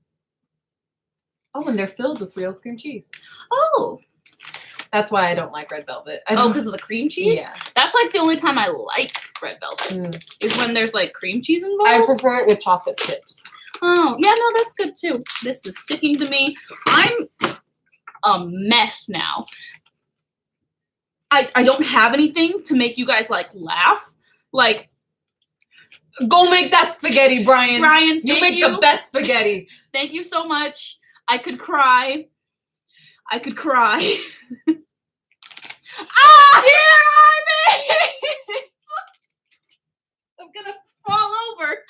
and they're filled with real cream cheese. Oh. That's why I don't like red velvet. Because of the cream cheese? Yeah. That's like the only time I like red velvet. Is when there's like cream cheese involved. I prefer it with chocolate chips. Oh, yeah, no, that's good too. This is sticking to me. I'm a mess now. I don't have anything to make you guys like laugh. Like, go make that spaghetti, Brian. Brian, You make the best spaghetti. Thank you so much. I could cry. Ah! Dear Army! I'm gonna fall over.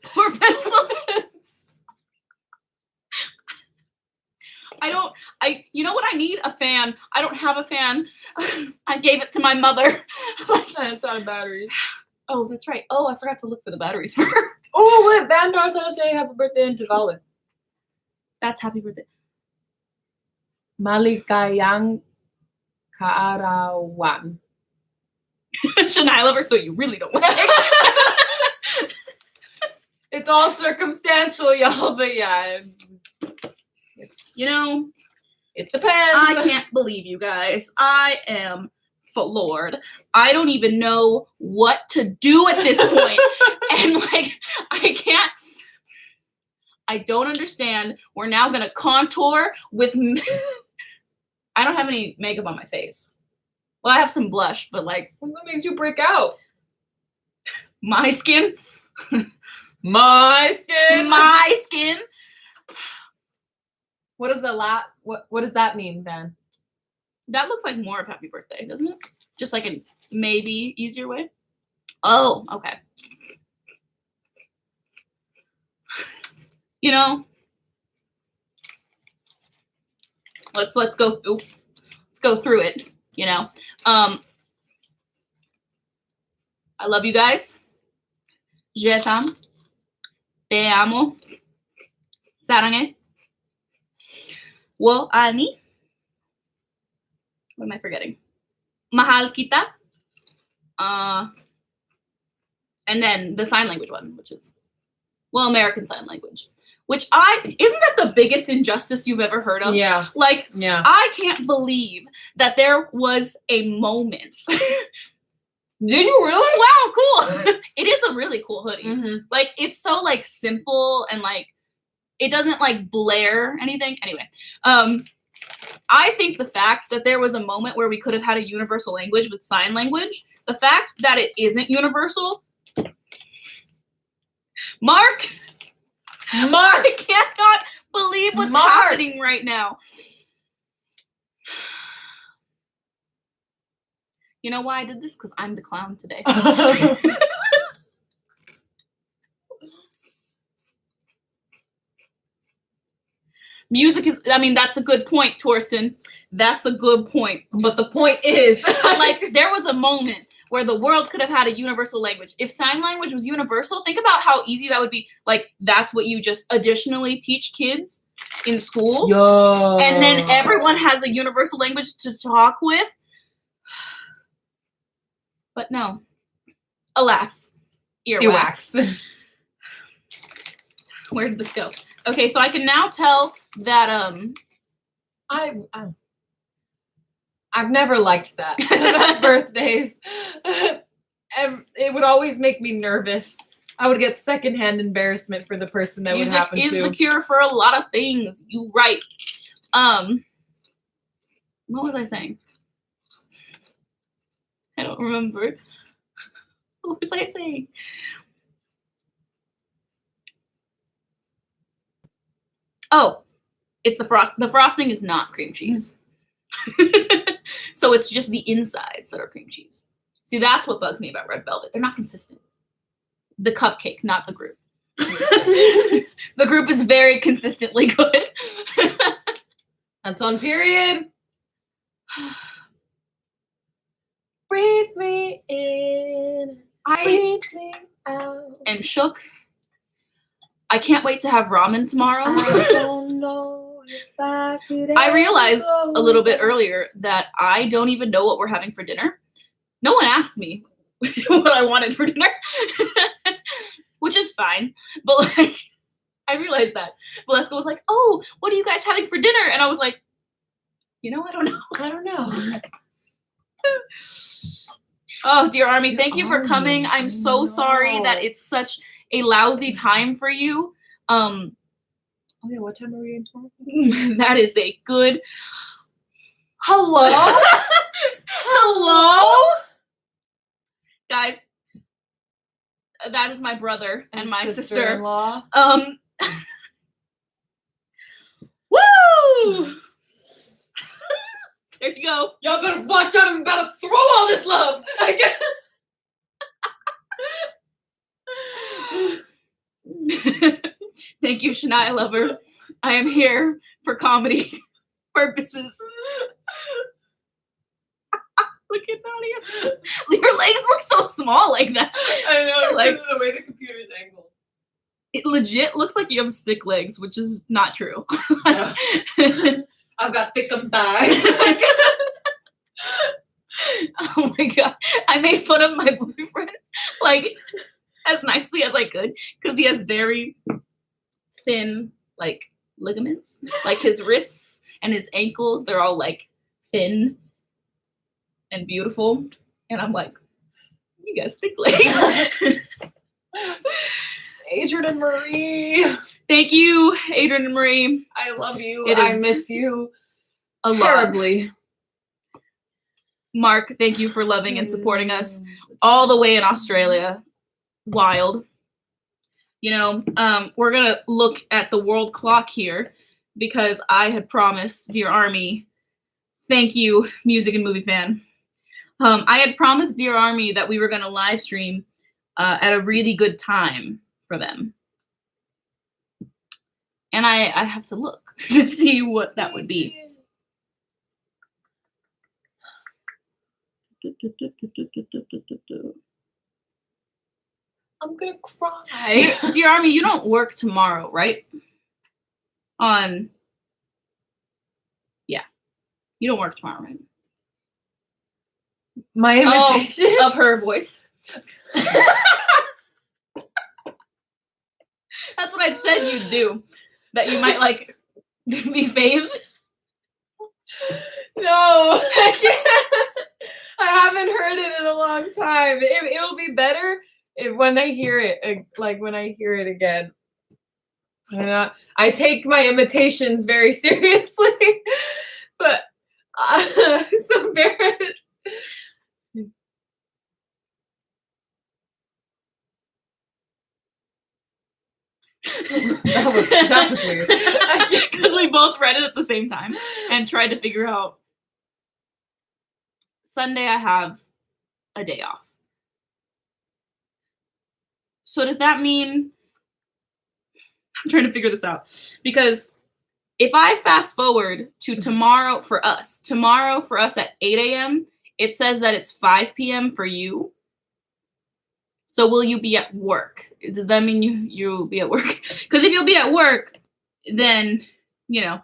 Poor pencil pens. You know what I need? A fan. I don't have a fan. I gave it to my mother. It's on batteries. Oh, that's right. Oh, I forgot to look for the batteries for her. Oh, wait, Bandar says say happy birthday in Tagalog. That's happy birthday. Maligayang kaarawan. Shania lover, so you really don't like it. It's all circumstantial, y'all, but yeah. You know, it depends. I can't believe you guys. I am floored. I don't even know what to do at this point. And like, I don't understand. We're now gonna contour with, I don't have any makeup on my face. Well, I have some blush, but like, what makes you break out? My skin. My skin. My skin. What does what does that mean, then? That looks like more of happy birthday, doesn't it? Just like a maybe easier way. Oh, okay. You know, let's go through it. You know, I love you guys. Je t'aime. Te amo. 사랑해. Wo ani. What am I forgetting? Mahal kita. And then the sign language one, which is, well, American Sign Language. Which isn't that the biggest injustice you've ever heard of? Yeah. Like, yeah. I can't believe that there was a moment. Did you really? Wow, cool. It is a really cool hoodie. Mm-hmm. Like, it's so like simple and like, it doesn't like blare anything. Anyway, I think the fact that there was a moment where we could have had a universal language with sign language, the fact that it isn't universal, Mark, I cannot believe what's happening right now. You know why I did this? Because I'm the clown today. Music is, I mean, that's a good point, Torsten. That's a good point. But the point is, like, there was a moment where the world could have had a universal language. If sign language was universal, think about how easy that would be. Like, that's what you just additionally teach kids in school. Yo. And then everyone has a universal language to talk with. But no. Alas. Earwax. Where did this go? Okay, so I can now tell that I've never liked that about birthdays. It would always make me nervous. I would get secondhand embarrassment for the person that would happen to. Music is the cure for a lot of things. You right. What was I saying? I don't remember. What was I saying? Oh, it's the frost. The frosting is not cream cheese. So it's just the insides that are cream cheese. See, that's what bugs me about red velvet. They're not consistent. The cupcake, not the group. The group is very consistently good. That's on period. Breathe me in. Breathe me out. Am shook. I can't wait to have ramen tomorrow. I don't know if I could I realized a little bit earlier that I don't even know what we're having for dinner. No one asked me what I wanted for dinner, which is fine. But like, I realized that. Valeska was like, "Oh, what are you guys having for dinner?" And I was like, "You know, I don't know. I don't know." Oh, dear Army, thank you for coming. I'm so sorry that it's such a lousy time for you. Okay, what time are we in tomorrow? That is a good Hello? Hello? Guys, that is my brother and my sister. sister-in-law. Woo! There you go. Y'all better watch out, I'm about to throw all this love. Thank you, Shania Lover. I am here for comedy purposes. Look at Nadia. Your legs look so small like that. I know, it's like the way the computer's angled. It legit looks like you have thick legs, which is not true. Yeah. I've got thickum bags. Oh my god. I made fun of my boyfriend like as nicely as I could because he has very thin like ligaments. Like his wrists and his ankles, they're all like thin and beautiful. And I'm like, you guys thick legs. Adrian and Marie. Thank you, Adrian and Marie. I love you. I miss you a lot. terribly. Mark, thank you for loving and supporting us all the way in Australia. Wild. You know, we're going to look at the world clock here because I had promised Dear Army, thank you, music and movie fan. I had promised Dear Army that we were going to live stream at a really good time for them. And I have to look to see what that would be. I'm gonna cry. Dear Army, you don't work tomorrow, right? Yeah. You don't work tomorrow, right? My imitation of her voice. That's what I'd said you'd do. That you might like be phased. No, I can't. I haven't heard it in a long time. It'll be better when I hear it, like when I hear it again. I take my imitations very seriously, but I'm so embarrassed. That was weird. Because we both read it at the same time and tried to figure out. Sunday I have a day off. So does that mean I'm trying to figure this out because if I fast forward to tomorrow for us at 8 a.m., it says that it's 5 p.m. for you. So will you be at work? Does that mean you'll be at work? Because if you'll be at work, then, you know,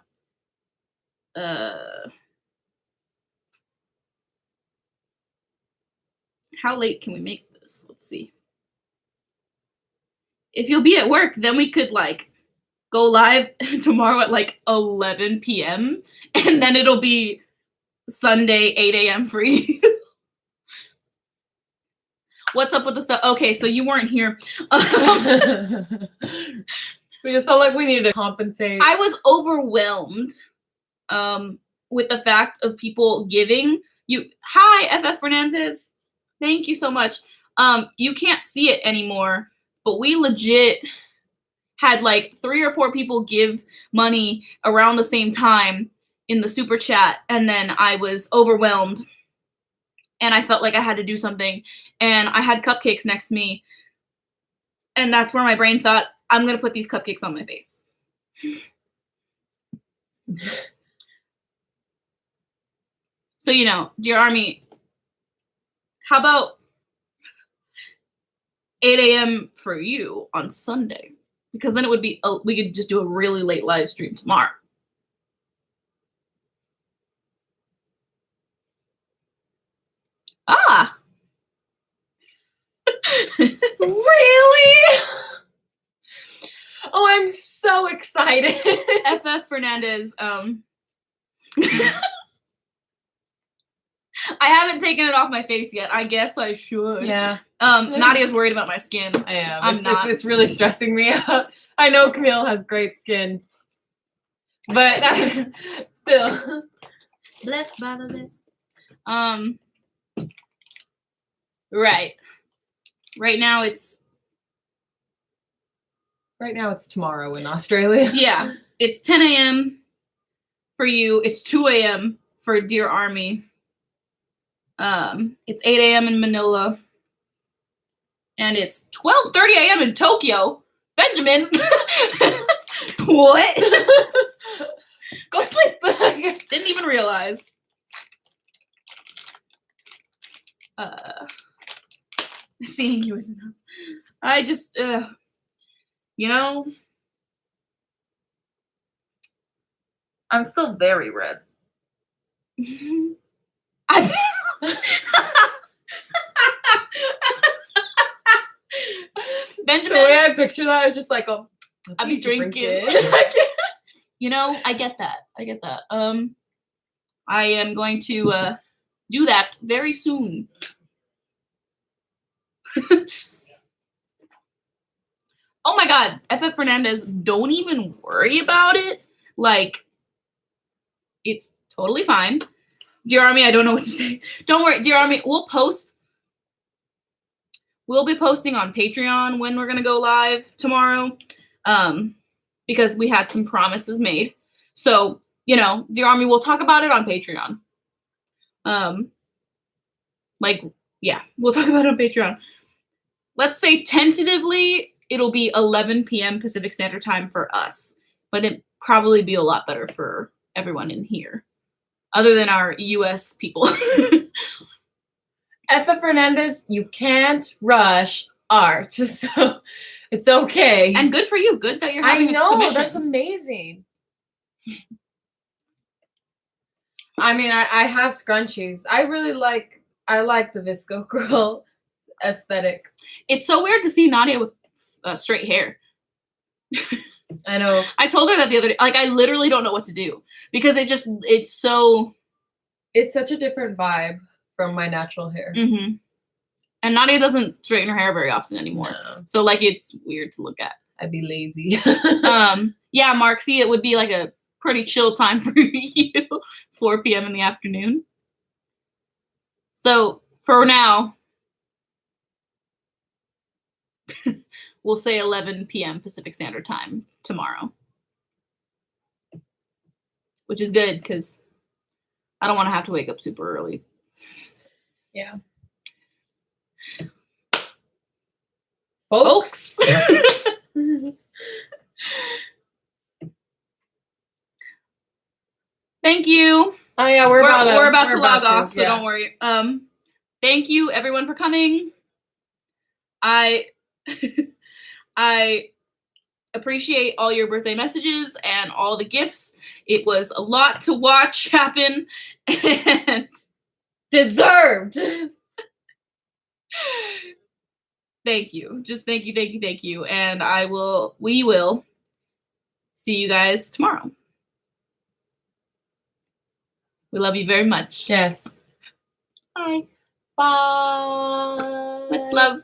how late can we make this? Let's see. If you'll be at work, then we could like go live tomorrow at like 11 p.m. and then it'll be Sunday 8 a.m. for you. What's up with the stuff? Okay, so you weren't here. We just felt like we needed to compensate. I was overwhelmed with the fact of people giving. Hi, FF Fernandez. Thank you so much. You can't see it anymore, but we legit had like 3 or 4 people give money around the same time in the super chat, and then I was overwhelmed. And I felt like I had to do something. And I had cupcakes next to me. And that's where my brain thought, I'm going to put these cupcakes on my face. So, you know, Dear Army, how about 8 a.m. for you on Sunday? Because then it would be, we could just do a really late live stream tomorrow. Ah! Really? Oh, I'm so excited. FF Fernandez, I haven't taken it off my face yet. I guess I should. Yeah. Nadia's worried about my skin. I am. I'm not. It's really stressing me out. I know Camille has great skin, but still. Blessed by the list. Right. Right now it's tomorrow in Australia. Yeah. It's 10 a.m. for you. It's 2 a.m. for Dear Army. It's 8 a.m. in Manila. And it's 12:30 a.m. in Tokyo. Benjamin. What? Go sleep. Didn't even realize. Seeing you is enough. I just, you know, I'm still very red. Benjamin, the way I picture that, I was just like, oh, I'll be drinking. You know, I get that. I am going to do that very soon. Oh my God, FF Fernandez, don't even worry about it. Like, it's totally fine. Dear Army, I don't know what to say. Don't worry, Dear Army, we'll be posting on Patreon when we're gonna go live tomorrow. Because we had some promises made. So, you know, Dear Army, we'll talk about it on Patreon. We'll talk about it on Patreon. Let's say tentatively it'll be 11 p.m. Pacific Standard Time for us, but it'd probably be a lot better for everyone in here, other than our US people. FF Fernandez, you can't rush art, so it's okay. And good for you. Good that you're having commissions. That's amazing. I mean, I have scrunchies. I like the Visco Girl aesthetic. It's so weird to see Nadia with straight hair. I know. I told her that the other day. Like, I literally don't know what to do because it's such a different vibe from my natural hair. Mm-hmm. And Nadia doesn't straighten her hair very often anymore. No. So, like, it's weird to look at. I'd be lazy. Yeah, Mark, see, it would be like a pretty chill time for you. 4 p.m. in the afternoon. So, for now, we'll say 11 p.m. Pacific Standard Time tomorrow. Which is good, because I don't want to have to wake up super early. Yeah. Folks. Thank you. Oh yeah, we're about to log off, so don't worry. Thank you everyone for coming. I appreciate all your birthday messages and all the gifts. It was a lot to watch happen and deserved. Thank you. Just thank you. And we will see you guys tomorrow. We love you very much. Yes. Bye. Bye. Much love.